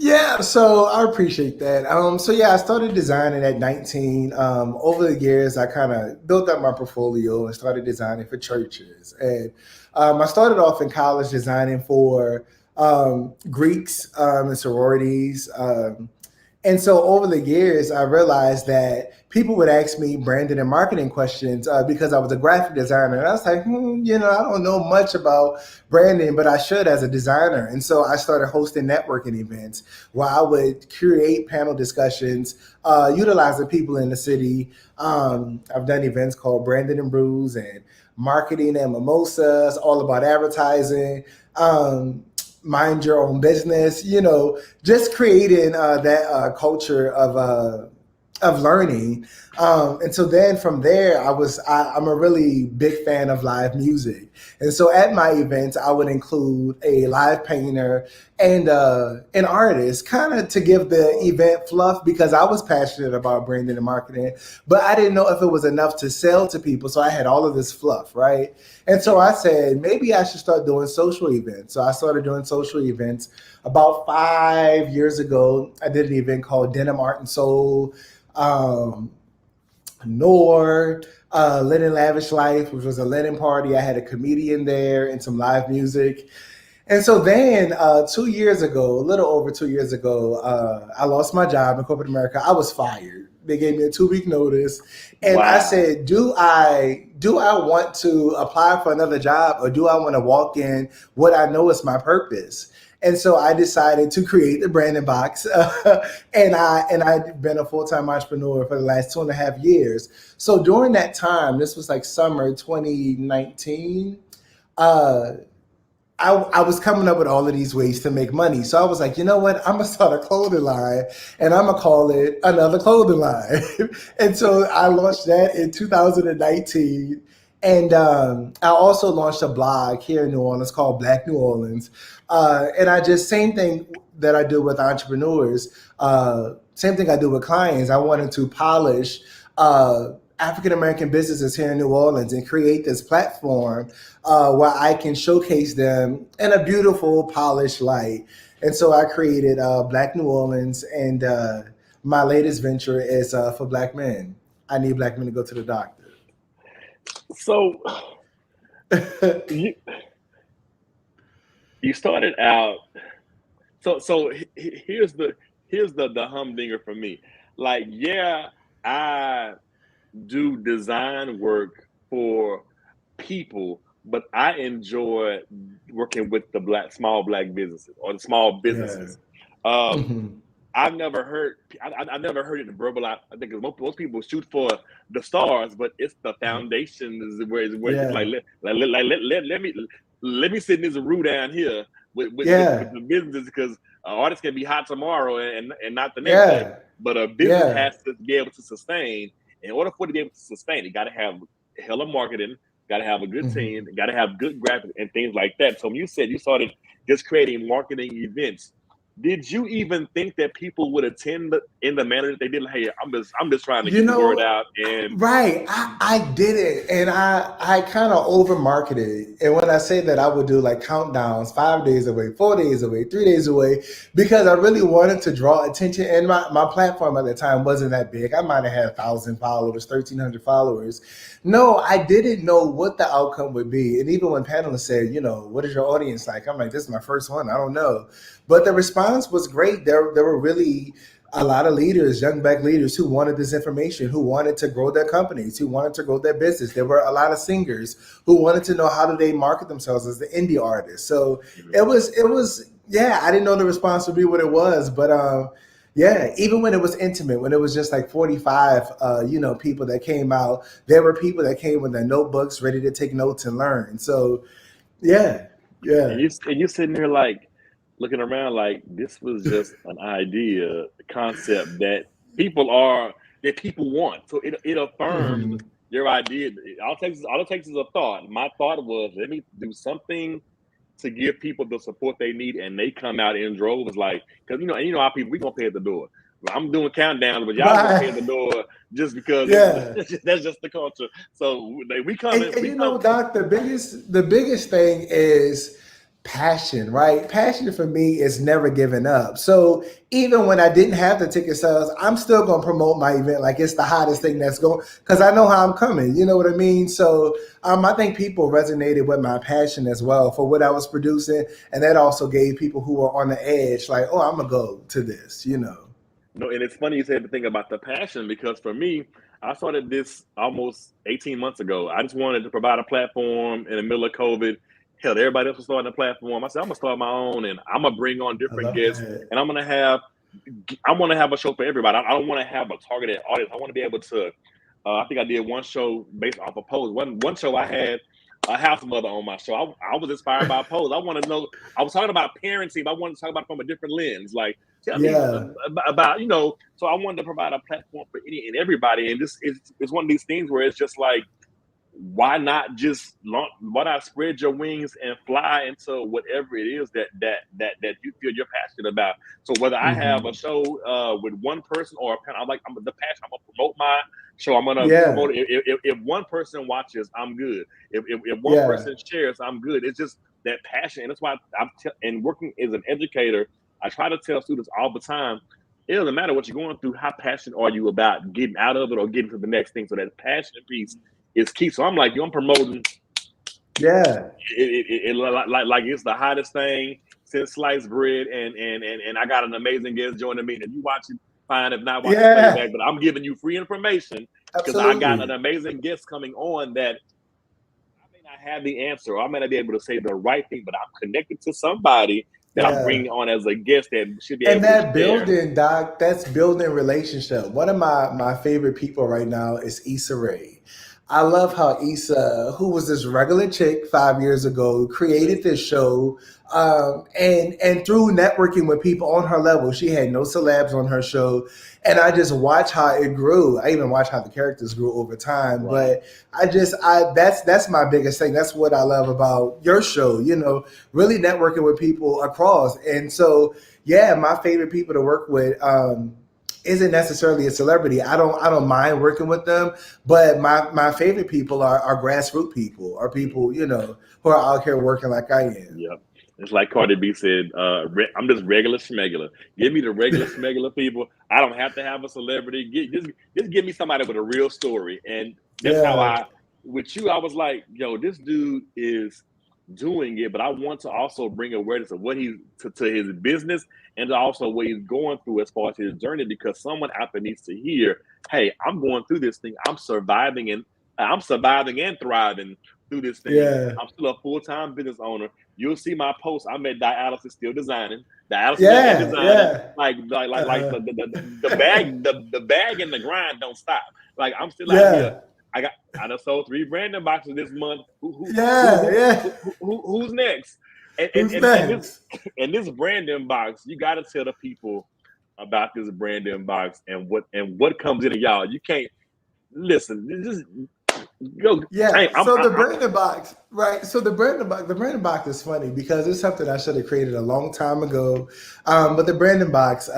Yeah, so I appreciate that. So yeah, I started designing at 19. Over the years, I kind of built up my portfolio and started designing for churches. And I started off in college designing for Greeks and sororities. And so over the years, I realized that people would ask me branding and marketing questions because I was a graphic designer. And I was like, I don't know much about branding, but I should as a designer. And so I started hosting networking events where I would create panel discussions, utilizing people in the city. I've done events called Brandon and Brews and Marketing and Mimosas, all about advertising. Mind your own business, just creating that culture of learning. And so then from there, I'm a really big fan of live music. And so at my events, I would include a live painter and an artist kind of to give the event fluff because I was passionate about branding and marketing, but I didn't know if it was enough to sell to people. So I had all of this fluff, right? And so I said, maybe I should start doing social events. So I started doing social events about 5 years ago. I did an event called Denim Art and Soul. Um, Nor, Linen Lavish Life, which was a linen party. I had a comedian there and some live music. And so then 2 years ago, a little over 2 years ago, I lost my job in corporate America. I was fired. They gave me a 2 week notice. And I Wow. said, do I want to apply for another job or do I want to walk in what I know is my purpose? And so I decided to create the branding box, and I've been a full time entrepreneur for the last 2.5 years. So during that time, this was like summer 2019. Uh, I was coming up with all of these ways to make money. So I was like, you know what? I'm gonna start a clothing line, and I'm gonna call it Another Clothing Line. And so I launched that in 2019. And I also launched a blog here in New Orleans called Black New Orleans. And I just same thing that I do with entrepreneurs. Same thing I do with clients. I wanted to polish. African American businesses here in New Orleans and create this platform where I can showcase them in a beautiful, polished light. And so I created Black New Orleans, and my latest venture is for Black men. I need Black men to go to the doctor. So you you started out. Here's the humdinger for me. Like, yeah, I do design work for people, but I enjoy working with the small black businesses or the small Yeah. businesses. Um, Hmm. I've never heard I never heard it verbalized. I think most people shoot for the stars, but it's the foundation is where it's like Yeah. let me sit in this room down here with Yeah. the business because an artist can be hot tomorrow and not the next day, Yeah. but a business Yeah. has to be able to sustain. In order for it to be able to sustain, it got to have hella marketing, got to have a good team, got to have good graphics and things like that. So when you said you started just creating marketing events, did you even think that people would attend in the manner that they did? Like, hey, I'm just trying to You get the word know, out. And right. I did it and I kind of over marketed. And when I say that, I would do like countdowns 5 days away, 4 days away, 3 days away, because I really wanted to draw attention. And my platform at the time wasn't that big. I might have had 1,000 followers, 1,300 followers. No, I didn't know what the outcome would be. And even when panelists said, what is your audience like? I'm like, this is my first one. I don't know. But the response was great. There were really a lot of leaders, young black leaders, who wanted this information, who wanted to grow their companies, who wanted to grow their business. There were a lot of singers who wanted to know how do they market themselves as the indie artist. So it was, yeah, I didn't know the response would be what it was, but yeah, even when it was intimate, when it was just like 45, people that came out, there were people that came with their notebooks ready to take notes and learn. So yeah, and yeah. you sitting there like looking around like this was just an idea, a concept that people want. So it affirmed Mhm. your idea. All it takes is a thought. My thought was, let me do something to give people the support they need, and they come out in droves. Like, because how people, we gonna pay at the door. I'm doing countdowns, but y'all gonna pay at Right. the door just because Yeah. that's just the culture. So we And, coming, and we come. Doc, the biggest thing is passion, right? Passion for me is never giving up. So even when I didn't have the ticket sales, I'm still gonna promote my event like it's the hottest thing that's going because I know how I'm coming. You know what I mean? So I think people resonated with my passion as well for what I was producing, and that also gave people who were on the edge like, oh, I'm gonna go to this. No, and it's funny you said the thing about the passion because for me, I started this almost 18 months ago. I just wanted to provide a platform in the middle of COVID. Hell, everybody else was starting a platform. I said, I'm gonna start my own and I'm gonna bring on I different love guests that. and I want to have a show for everybody. I don't want to have a targeted audience. I want to be able to. I think I did one show based off of Pose. One show I had a house mother on my show. I was inspired by Pose. I want to know. I was talking about parenting, but I wanted to talk about it from a different lens. Like, tell me Yeah. about. So I wanted to provide a platform for any and everybody. And this is it's one of these things where it's just like why not spread your wings and fly into whatever it is that you feel you're passionate about. So whether I have a Hmm. show with one person or a panel, I'm the passion. I'm gonna promote my show. I'm gonna Yeah. promote it. If one person watches, I'm good. If one Yeah. person shares, I'm good. It's just that passion, and that's why and working as an educator, I try to tell students all the time. It doesn't matter what you're going through. How passionate are you about getting out of it or getting to the next thing? So that passion piece is key. So I'm like, I'm promoting Yeah. like it's the hottest thing since sliced bread, and I got an amazing guest joining me. And if you watch it, fine. If not, watch the Yeah. playback. But I'm giving you free information because I got an Absolutely. amazing guest coming on that I may not have the answer, or I may not be able to say the right thing, but I'm connected to somebody that I'm Yeah. bringing on as a guest that should be And able to that share. building, Doc, that's building relationship. One of my favorite people right now is Issa Rae. I love how Issa, who was this regular chick 5 years ago, created this show, and through networking with people on her level, she had no celebs on her show, and I just watch how it grew. I even watch how the characters grew over time. Right. But that's my biggest thing. That's what I love about your show. Really networking with people across, and so yeah, my favorite people to work with isn't necessarily a celebrity. I don't mind working with them, but my favorite people are grassroots people, are people who are out here working like I am. Yep. It's like Cardi B said, I'm just regular schmegular. Give me the regular schmegular people. I don't have to have a celebrity. Just give me somebody with a real story. And that's how Yeah, with you, I was like, yo, this dude is doing it, but I want to also bring awareness of what to his business and also what he's going through as far as his journey, because someone out there needs to hear, hey, I'm going through this thing. I'm surviving and thriving through this thing. yeah, I'm still a full-time business owner. You'll see my posts. I'm at dialysis still designing. Dialysis and yeah, designing. yeah. Like Uh-huh. the bag and the grind don't stop. Like I'm still out here. Yeah, I done sold 3 branding boxes this month. yeah, yeah. Who's next? And and Who's and, and this next? and this branding box, you got to tell the people about this branding box and what comes in it, y'all. You can't listen. Go. Yeah, Hey, so the branding box, right? So the branding box is funny because it's something I should have created a long time ago. But the branding box,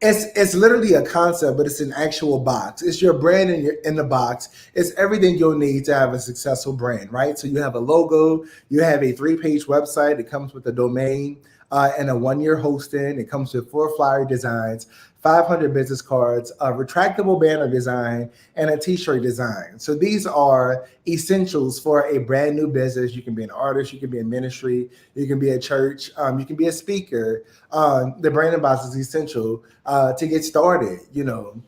it's literally a concept, but it's an actual box. It's your brand in the box. It's everything you'll need to have a successful brand, right? So you have a logo, you have a 3-page website. It comes with a domain and a 1-year hosting. It comes with 4 flyer designs, 500 business cards, a retractable banner design, and a t-shirt design. So these are essentials for a brand new business. You can be an artist, you can be in ministry, you can be a church, you can be a speaker. The branding box is essential to get started, you know.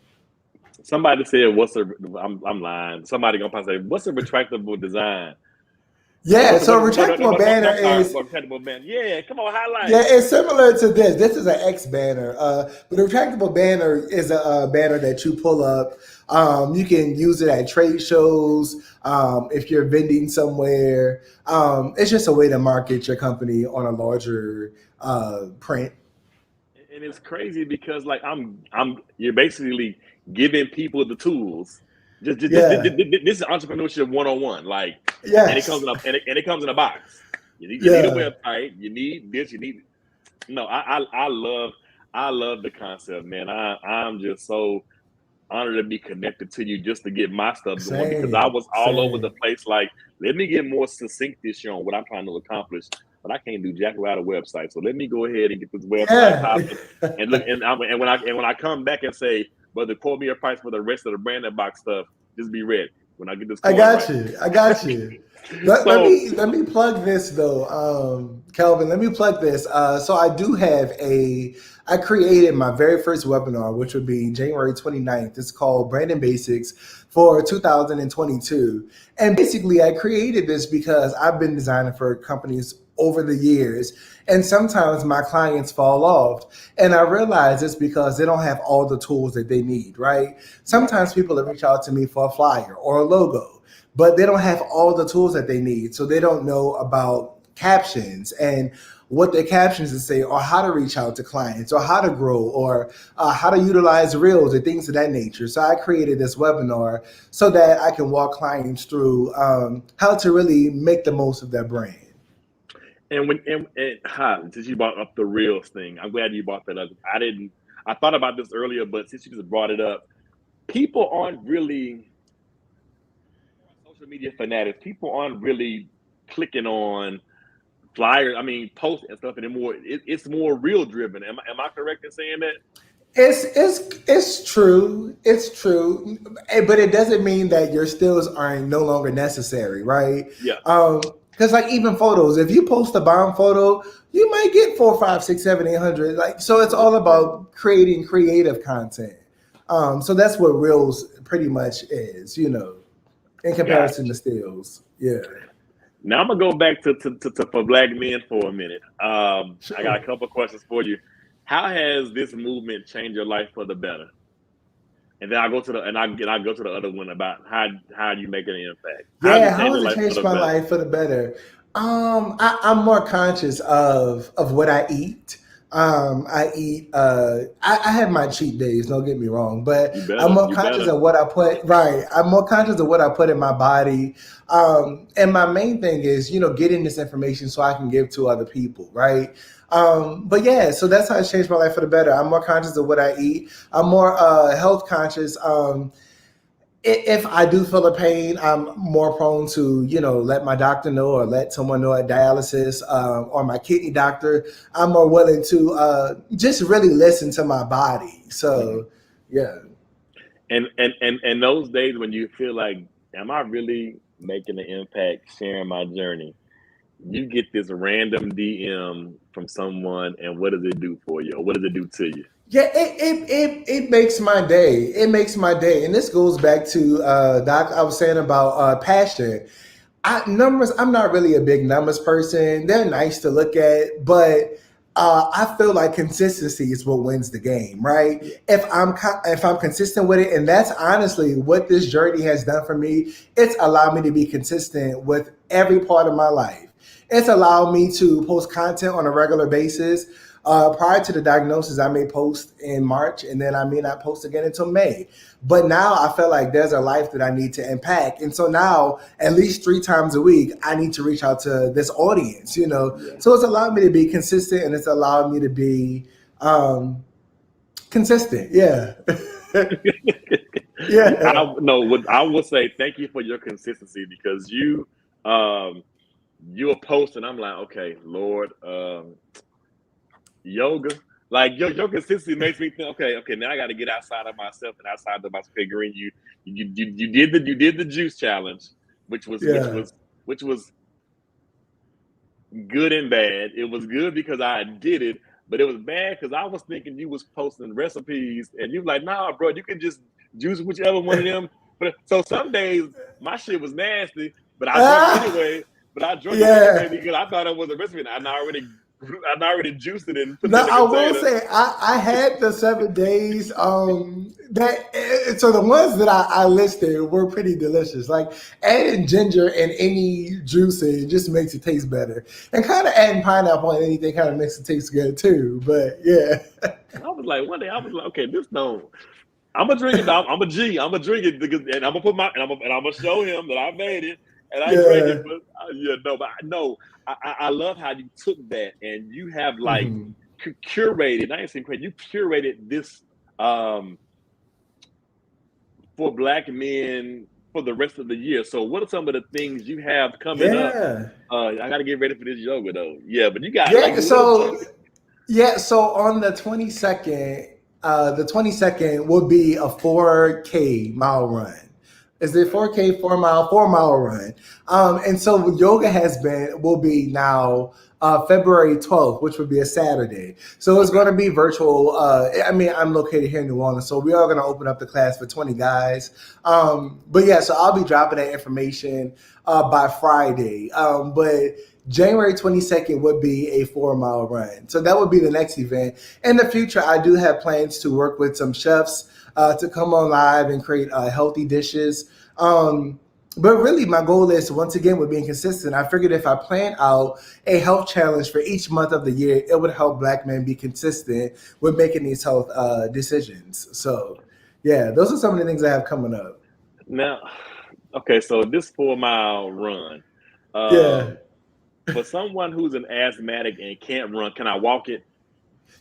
somebody said, "What's a?" I'm lying. Somebody gonna probably say, "What's a retractable design?" Yeah, What's a so a no, retractable banner I'm sorry, is retractable man. Yeah, come on, yeah, highlight. it's similar to this. This is an X banner, but a retractable banner is a banner that you pull up. You can use it at trade shows if you're vending somewhere. It's just a way to market your company on a larger print. And it's crazy because like you're basically giving people the tools. Yeah. This is entrepreneurship 101. Like, and it comes Yes. in and it comes in a box. You need a Yeah. website. You need this. You need no. I love the concept, man. I'm just so honored to be connected to you just to get my stuff going because I Same. was all over the Same. place. Like, let me get more succinct this year on what I'm trying to accomplish, but I can't do jack without a website. So let me go ahead and get this website Yeah. popping and look. And when I come back and say, brother, quote me a price for the rest of the branding box stuff, just be ready when I get this I coin got right. you. I got you. Let So me plug this though, Kelvin. Let me plug this. So I do have I created my very first webinar, which would be January 29th. It's called Branding Basics for 2022. And basically I created this because I've been designing for companies over the years. And sometimes my clients fall off. And I realize it's because they don't have all the tools that they need, right? right. Sometimes people reach out to me for a flyer or a logo, but they don't have all the tools that they need. So they don't know about captions and what their captions to say, or how to reach out to clients, or how to grow, or how to utilize reels and things of that nature. So I created this webinar so that I can walk clients through how to really make the most of their brand. And since you brought up the reels thing, I'm glad you brought that up. I thought about this earlier, but since you just brought it up, people aren't really social media fanatics. People aren't really clicking on flyers. I mean, posts and stuff anymore. It's more real driven. Am I correct in saying that? It's true. It's true, but it doesn't mean that your stills are no longer necessary, right? Yeah. Because like even photos, if you post a bomb photo, you might get 4, 5, 6, 7, 800. Like so, it's all about creating creative content. So that's what reels pretty much is, in comparison to Gotcha. stills. Yeah, Now I'm gonna go back to for black men for a minute. I got a sure. couple of questions for you. How has this movement changed your life for the better? And then I go to the other one about how you make an impact. How has Yeah, it how changed has your it life for changed the my better? life for the better? I'm more conscious of what I eat. I eat. I have my cheat days. Don't get me wrong, but You I'm better. more You conscious better. of what I put. Right, I'm more conscious of what I put in my body. And my main thing is, getting this information so I can give to other people. Right. But yeah, so that's how it's changed my life for the better. I'm more conscious of what I eat. I'm more health conscious. If I do feel a pain, I'm more prone to, let my doctor know or let someone know at dialysis or my kidney doctor. I'm more willing to just really listen to my body. Mhm. So, yeah. And those days when you feel like, am I really making an impact, sharing my journey? You get this random DM from someone, and what does it do for you, or what does it do to you? Yeah, it makes my day. It makes my day. And this goes back to Doc, I was saying about passion. Numbers, I'm not really a big numbers person. They're nice to look at, but I feel like consistency is what wins the game, right? Yeah. If I'm consistent with it, and that's honestly what this journey has done for me. It's allowed me to be consistent with every part of my life. It's allowed me to post content on a regular basis. Prior to the diagnosis, I may post in March, and then I may not post again until May. But now I feel like there's a life that I need to impact, and so now at least 3 times a week, I need to reach out to this audience. Yeah. So it's allowed me to be consistent, and it's allowed me to be consistent. Yeah. Yeah. I would say thank you for your consistency because you'll post and I'm like, okay, Lord, yoga. Like your consistency makes me think, okay, now I got to get outside of myself and outside of my figuring. You did the juice challenge, which was Yeah. good and bad. It was good because I did it, but it was bad because I was thinking you was posting recipes and you like, nah, bro, you can just juice whichever one of them. But so some days my shit was nasty, but I drunk it anyway. But I drunk it anyway because I thought it was a recipe. And I already juiced it and put it in the I container. will say I had the 7 days. So the ones that I listed were pretty delicious. Like adding ginger in any juicing just makes it taste better, and kind of adding pineapple on anything kind of makes it taste good too. But yeah, I was like, one day I was like, okay, this don't. I'm gonna drink it. I'm a G. I'm gonna drink it because, and I'm gonna put my and I'm gonna show him that I made it and I drank it. But I love how you took that and you have like curated. I ain't saying crazy. You curated this for Black men for the rest of the year. So what are some of the things you have coming up? I got to get ready for this yoga though. Yeah, but you got So on the 22nd. The 22nd will be a 4K mile run. Is it 4K 4 mile run? And so yoga will be now February 12th, which would be a Saturday. So it's going to be virtual. I'm located here in New Orleans, so we are going to open up the class for 20 guys. But yeah, so I'll be dropping that information by Friday. But January 22nd would be a 4 mile run. So that would be the next event. In the future, I do have plans to work with some chefs to come on live and create healthy dishes. But really, my goal is, once again, with being consistent, I figured if I plan out a health challenge for each month of the year, it would help Black men be consistent with making these health decisions. So, yeah, those are some of the things I have coming up. Now, okay, so this 4 mile run. For someone who's an asthmatic and can't run, can I walk it?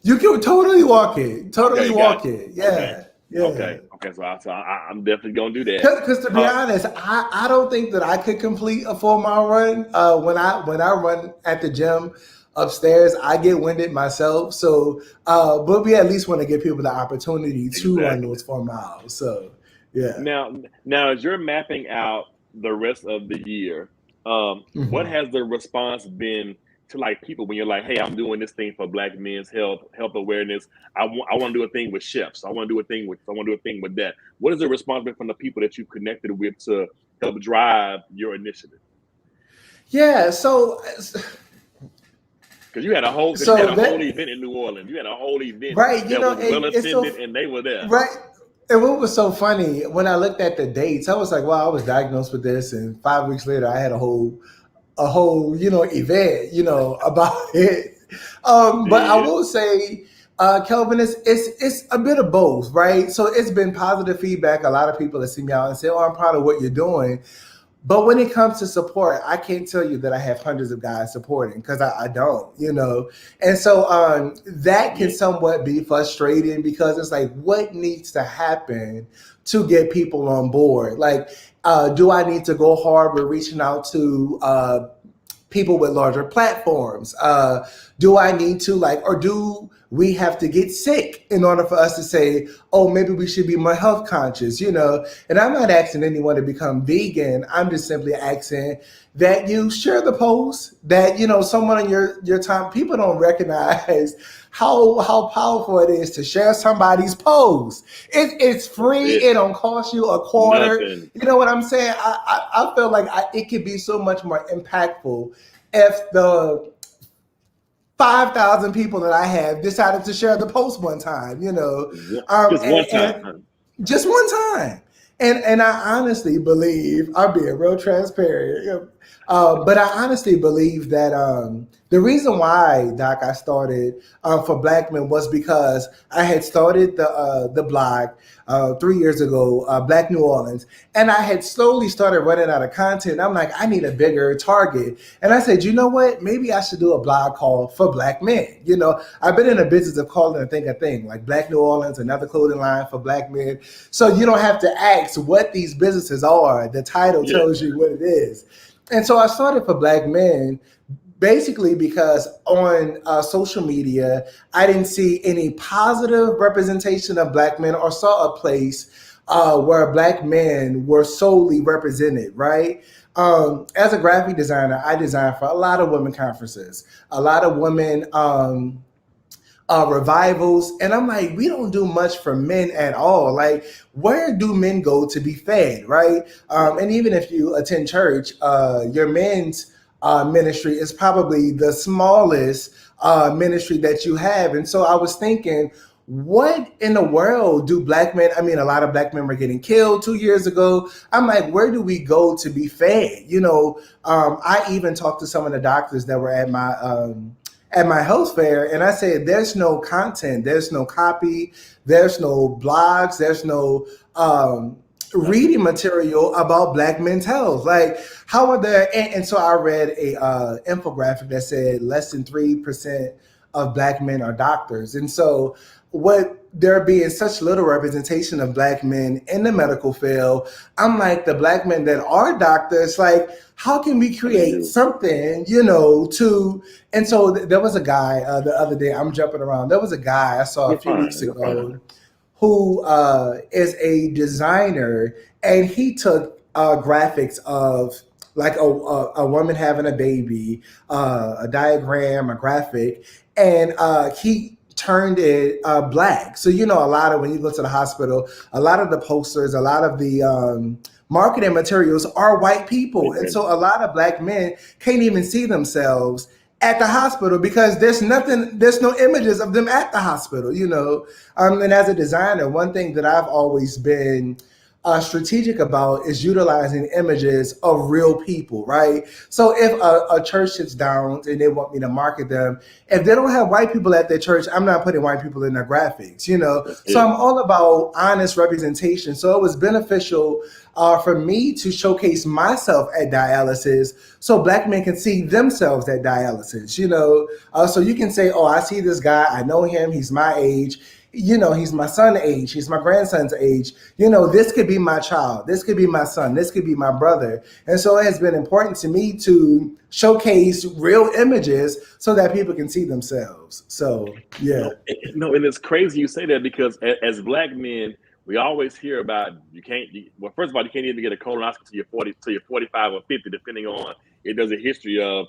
You can totally walk it. Walk it. Yeah. Okay. Yeah. Okay. So I'm definitely gonna do that. Because to be honest, I don't think that I could complete a 4 mile run. When I run at the gym upstairs, I get winded myself. So, but we at least want to give people the opportunity to run those 4 miles. So, yeah. Now, as you're mapping out the rest of the year, what has the response been to like people when you're like, hey, I'm doing this thing for Black men's health awareness. I want to do a thing with chefs. I want to do a thing with that. What has the response been from the people that you've connected with to help drive your initiative? Yeah, so because you had a whole event in New Orleans. You had a whole event right, that was well attended, and they were there. Right. And what was so funny, when I looked at the dates, I was like, wow, I was diagnosed with this, and 5 weeks later I had a whole event, about it. But I will say, Kelvin, it's a bit of both, right? So it's been positive feedback. A lot of people that see me out and say, oh, I'm proud of what you're doing. But when it comes to support, I can't tell you that I have hundreds of guys supporting, because I don't, And so that can somewhat be frustrating, because it's like, what needs to happen to get people on board? Like, do I need to go hard with reaching out to people with larger platforms? Do I need to or do we have to get sick in order for us to say, oh, maybe we should be more health conscious, And I'm not asking anyone to become vegan. I'm just simply asking that you share the post, that, someone on your time, people don't recognize how powerful it is to share somebody's post. It's free. It don't cost you a quarter. Nothing. You know what I'm saying? I feel like it could be so much more impactful if the 5,000 people that I have decided to share the post one time, just one time. And I honestly believe, I'll be real transparent, but I honestly believe that The reason why, Doc, I started for Black Men was because I had started the blog 3 years ago, Black New Orleans, and I had slowly started running out of content. I'm like, I need a bigger target, and I said, you know what? Maybe I should do a blog called For Black Men. You know, I've been in the business of calling a thing, like Black New Orleans, another clothing line for Black men. So you don't have to ask what these businesses are. The title Yeah, tells you what it is. And so I started for Black Men basically because on social media I didn't see any positive representation of Black men or saw a place where Black men were solely represented, right? As a graphic designer, I design for a lot of women conferences, a lot of women revivals. And I'm like, we don't do much for men at all. Like, where do men go to be fed, right? And even if you attend church, your men's ministry is probably the smallest ministry that you have. And so I was thinking, what in the world do Black men? I mean, a lot of Black men were getting killed 2 years ago. I'm like, where do we go to be fed? You know, I even talked to some of the doctors that were at my health fair, and I said, there's no content, there's no copy, there's no blogs, there's no nothing. reading material about Black men's health. Like, how are there? And so I read a infographic that said less than 3% of Black men are doctors, and so what there being such little representation of Black men in the medical field, I'm like, the Black men that are doctors, like, how can we What they create do. something, you know, to and so there was a guy the other day. I'm jumping around. There was a guy I saw a You're few fine. weeks You're fine. ago who is a designer, and he took graphics of like a woman having a baby, a diagram, a graphic, and he turned it black. So you know, a lot of when you go to the hospital, a lot of the posters, a lot of the marketing materials are white people, Wait, and wait. so a lot of Black men can't even see themselves at the hospital because there's no images of them at the hospital, you know. And as a designer, one thing that I've always been strategic about is utilizing images of real people, right? So if a church sits down and they want me to market them, if they don't have white people at their church, I'm not putting white people in their graphics, you know? That's So it. I'm all about honest representation. So it was beneficial for me to showcase myself at dialysis so Black men can see themselves at dialysis, you know? So you can say, oh, I see this guy, I know him, he's my age, you know, he's my son's age, he's my grandson's age, you know, this could be my child, this could be my son, this could be my brother. And so it has been important to me to showcase real images so that people can see themselves. So yeah. No, and it's crazy you say that because as Black men, we always hear about you can't. Well, first of all, you can't even get a colonoscopy till you're 40, till you're 45 or 50, depending on if there's a history of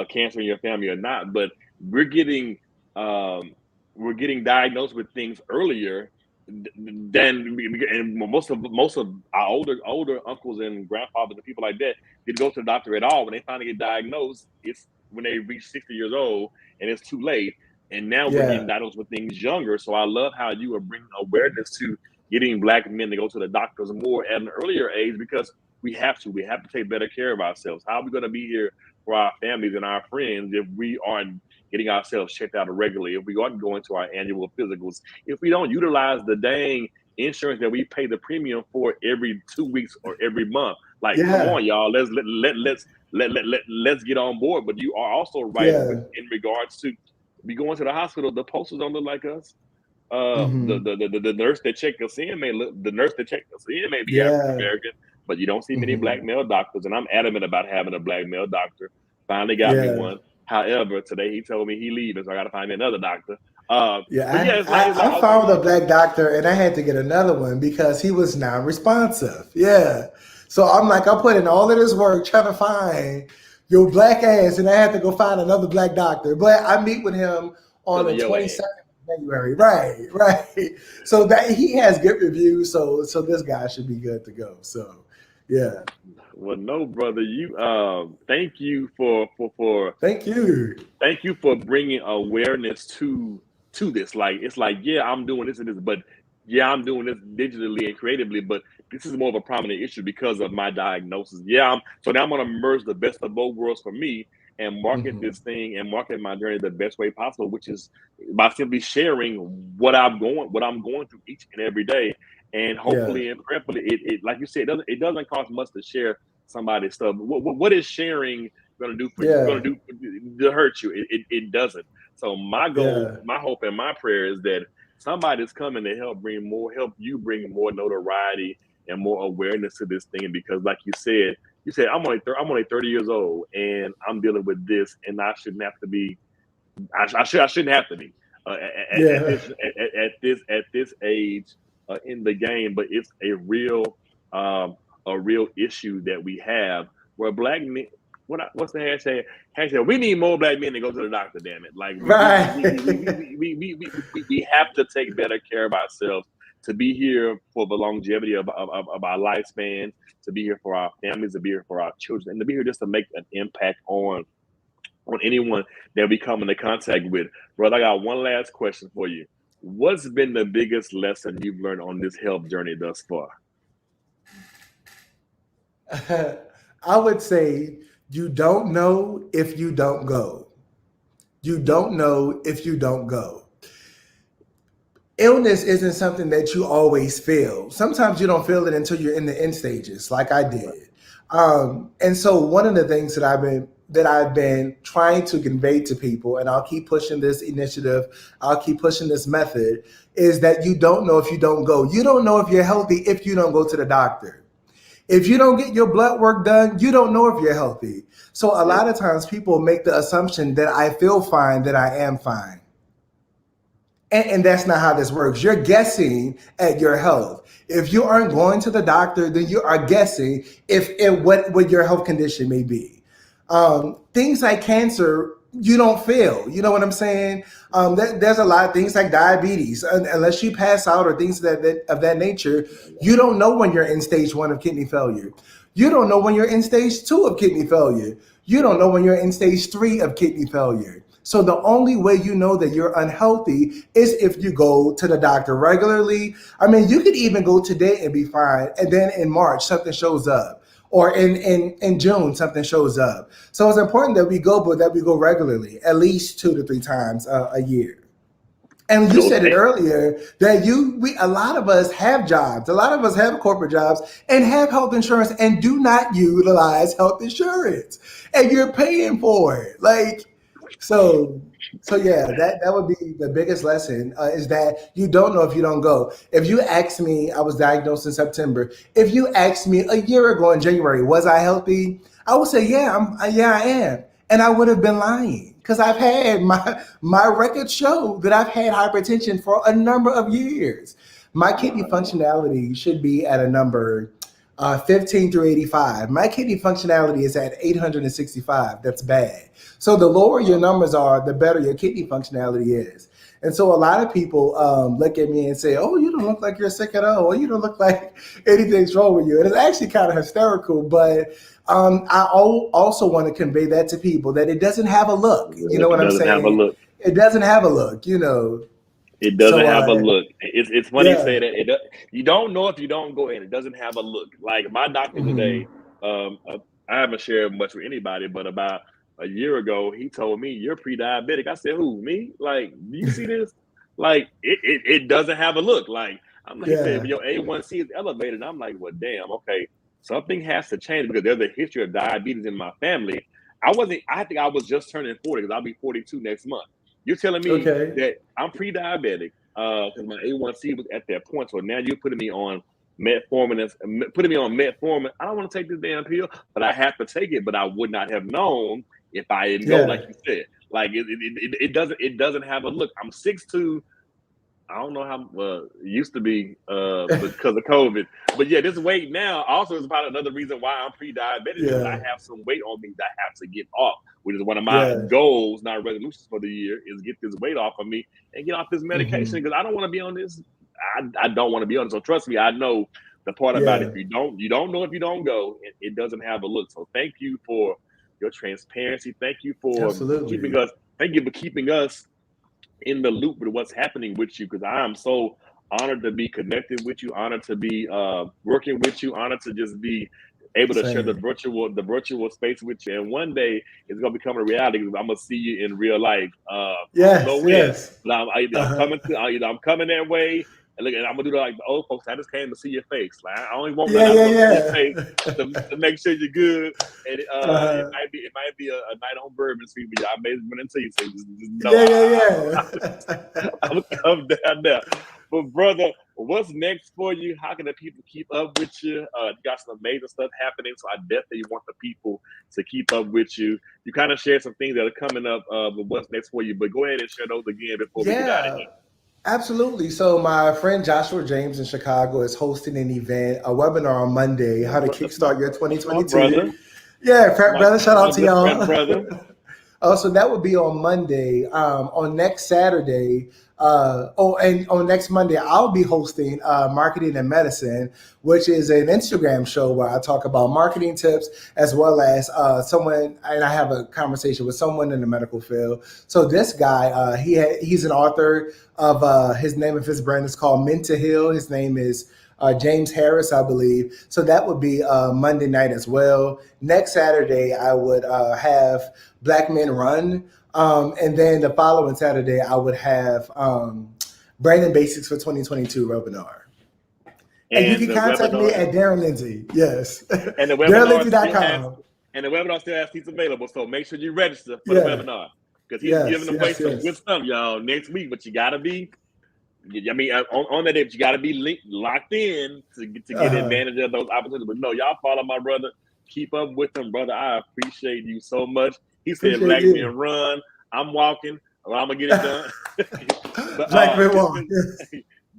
cancer in your family or not. But we're getting um, we're getting diagnosed with things earlier than and most of our older uncles and grandfathers and people like that didn't go to the doctor at all. When they finally get diagnosed, it's when they reach 60 years old and it's too late, and now we're getting Yeah. diagnosed with things younger. So I love how you are bringing awareness to getting Black men to go to the doctors more at an earlier age because we have to take better care of ourselves. How are we going to be here for our families and our friends if we aren't getting ourselves checked out regularly, if we aren't going to our annual physicals, if we don't utilize the dang insurance that we pay the premium for every 2 weeks or every month? Like, come Yeah. on, y'all, let's get on board. But you are also right with Yeah. in regards to we going to the hospital, the posters don't look like us. Hmm. The nurse that checked us in may look, the nurse that checked us in may be African Yeah. American, but you don't see many Black Hmm. male doctors. And I'm adamant about having a Black male doctor. Finally got me Yeah. one. However, today he told me he leaving, so I got to find me another doctor. But yeah, Yeah, it's like I okay, found a Black doctor and I had to get another one because he was non-responsive. Yeah. So I'm like, I put in all of this work trying to find your Black ass, and I had to go find another Black doctor. But I meet with him on because of the your ass. 22nd of January. Right, right. So that he has good reviews. So this guy should be good to go. So yeah. Well, no, brother, you thank you for Thank you. thank you for bringing awareness to this. Like it's like, yeah, I'm doing this and this, but yeah, I'm doing this digitally and creatively, but this is more of a prominent issue because of my diagnosis. Yeah, so now I'm gonna merge the best of both worlds for me and market Mhm. this thing and market my journey the best way possible, which is by simply sharing what I'm going through each and every day. And Yeah, hopefully and prayerfully, it like you said, it doesn't cost much to share somebody's stuff. What is sharing going to do for you? Going yeah, to do to hurt you? It doesn't. So my goal, yeah, my hope, and my prayer is that somebody's coming to help you bring more notoriety and more awareness to this thing. Because, like you said, I'm only 30 years old, and I'm dealing with this, and I shouldn't have to be. I shouldn't have to be at yeah. this age in the game. But it's um, a real issue that we have where black men. What's the hashtag? Hashtag. We need more black men to go to the doctor. Damn it! Like Right. we have to take better care of ourselves to be here for the longevity of our lifespan, to be here for our families, to be here for our children, and to be here just to make an impact on anyone that we come into contact with. Brother, I got one last question for you. What's been the biggest lesson you've learned on this health journey thus far? I would say you don't know if you don't go. You don't know if you don't go. Illness isn't something that you always feel. Sometimes you don't feel it until you're in the end stages, like I Right. did. And so one of the things that I've been trying to convey to people, and I'll keep pushing this initiative, I'll keep pushing this method, is that you don't know if you don't go. You don't know if you're healthy if you don't go to the doctor. If you don't get your blood work done, you don't know if you're healthy. So a Yeah. lot of times people make the assumption that I feel fine, that I am fine. And that's not how this works. You're guessing at your health. If you aren't going to the doctor, then you are guessing if what your health condition may be. Things like cancer, you don't feel. You know what I'm saying? There's a lot of things like diabetes. Unless you pass out or things of that nature, you don't know when you're in stage one of kidney failure. You don't know when you're in stage two of kidney failure. You don't know when you're in stage three of kidney failure. So the only way you know that you're unhealthy is if you go to the doctor regularly. I mean, you could even go today and be fine, and then in March something shows up, or in June something shows up. So it's important that we go, but that we go regularly, at least 2 to 3 times a year. And you Those said it earlier that a lot of us have jobs, a lot of us have corporate jobs and have health insurance and do not utilize health insurance, and you're paying for it. So, so yeah, that would be the biggest lesson, is that you don't know if you don't go. If you asked me, I was diagnosed in September. If you asked me a year ago in January, was I healthy? I would say, yeah, I am, and I would have been lying because I've had my records show that I've had hypertension for a number of years. My kidney my Lord. functionality should be at a number 15 through 85. My kidney functionality is at 865. That's bad. So the lower your Wow. numbers are, the better your kidney functionality is. And so a lot of people look at me and say, "Oh, you don't look like you're sick at all. Or you don't look like anything's wrong with you." And it's actually kind of hysterical, but also want to convey that to people that it doesn't have a look. You know It what I'm doesn't have a saying? look. It doesn't have a look. It doesn't So have a look. It's funny you yeah. say that. You don't know if you don't go in. It doesn't have a look. Like my doctor Hmm. today, I haven't shared much with anybody, but about a year ago, he told me you're pre-diabetic. I said, "Who, me? Like, do you see this? Like, it doesn't have a look. Like, I'm like, he said, Yeah. well, your A1C is elevated. And I'm like, well, damn, okay, something has to change because there's a history of diabetes in my family. I think I was just turning 40 because I'll be 42 next month. You're telling me Okay. that I'm pre-diabetic because my A1C was at that point. So now you're putting me on metformin, putting me on metformin. I don't want to take this damn pill, but I have to take it. But I would not have known if I didn't go, like Yeah. you said. Like it doesn't have a look. I'm 6'2". I don't know how it used to be because of COVID, but yeah, this weight now also is probably another reason why I'm pre-diabetic because I Yeah. have some weight on me that I have to get off, which is one of my Yeah. goals, not resolutions for the year, is get this weight off of me and get off this medication Hmm. because I don't want to be on this. I don't want to be on it. So trust me, I know the part about if Yeah. you don't know if you don't go, it doesn't have a look. So thank you for your transparency. Absolutely. Thank you for keeping us in the loop with what's happening with you because I am so honored to be connected with you, honored to be working with you, honored to just be able to share the Same. virtual space with you. And one day it's gonna become a reality because I'm gonna see you in real life. I don't know Yes, when, yes. but I'm Uh-huh. I'm coming that way. And look, and I'm gonna do like the old folks. I just came to see your face. Like I only want Yeah, nothing. I just yeah, want to see your yeah. face to make sure you're good. And Uh-huh. it might be a night on Bourbon Street, but I may run into you. So just know Yeah, yeah, yeah. I'm gonna come down there. But brother, what's next for you? How can the people keep up with you? You got some amazing stuff happening, so I definitely want the people to keep up with you. You kind of shared some things that are coming up, but what's next for you? But go ahead and share those again before we get out of Yeah, absolutely. So my friend Joshua James in Chicago is hosting an event, a webinar on Monday, here. how to kickstart your That's my 2022. brother. Yeah, That's brother, shout my out to good friend, y'all. brother. So that would be on Monday. On next Saturday, and on next Monday, I'll be hosting Marketing and Medicine, which is an Instagram show where I talk about marketing tips as well as someone, and I have a conversation with someone in the medical field. So this guy, he's an author of his name of his brand is called Men to Heal. His name is James Harris, I believe. So that would be Monday night as well. Next Saturday, I would have Black Men Run. And then the following Saturday, I would have Branding Basics for 2022 webinar. And you And can the contact me webinar at Derin Lindsey. Yes. and the webinar still has DerinLindsey.com. and the webinar still has seats available. So make sure you register for the Yeah. webinar because he's giving Yes. away Yes. some good Yes. stuff, y'all, next week. But you gotta be, I mean, on that day, you gotta be locked in to get Uh-huh. advantage of those opportunities. But no, y'all follow my brother. Keep up with him, brother. I appreciate you so much. He said, Appreciate "Black you. men run." I'm walking. Well, I'm gonna get it done. But Black Men Walk.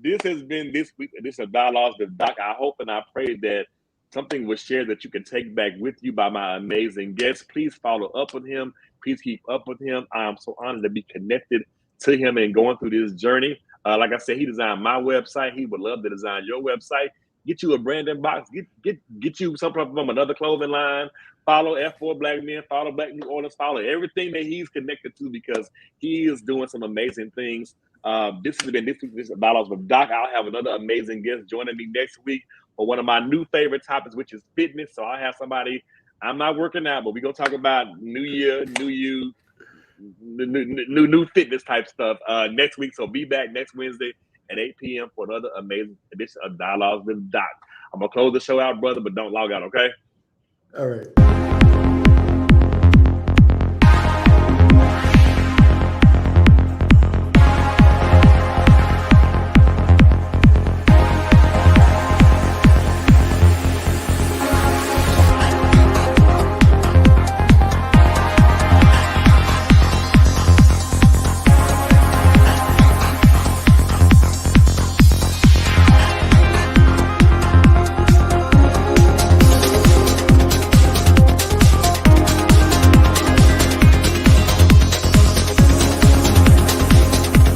this has been this week. This is Dialogues with Doc. I hope and I pray that something was shared that you can take back with you by my amazing guest. Please follow up with him. Please keep up with him. I'm so honored to be connected to him and going through this journey. Like I said, he designed my website. He would love to design your website. Get you a branding box. Get you something from another clothing line. Follow F4 Black Men. Follow Black New Orleans. Follow everything that he's connected to because he is doing some amazing things. This has been this week. This is Dialogues with Doc. I'll have another amazing guest joining me next week for one of my new favorite topics, which is fitness. So I have somebody. I'm not working out, but we're gonna talk about new year, new you, new fitness type stuff next week. So be back next Wednesday at 8 p.m. for another amazing edition of Dialogues with Doc. I'm gonna close the show out, brother, but don't log out, okay? All right.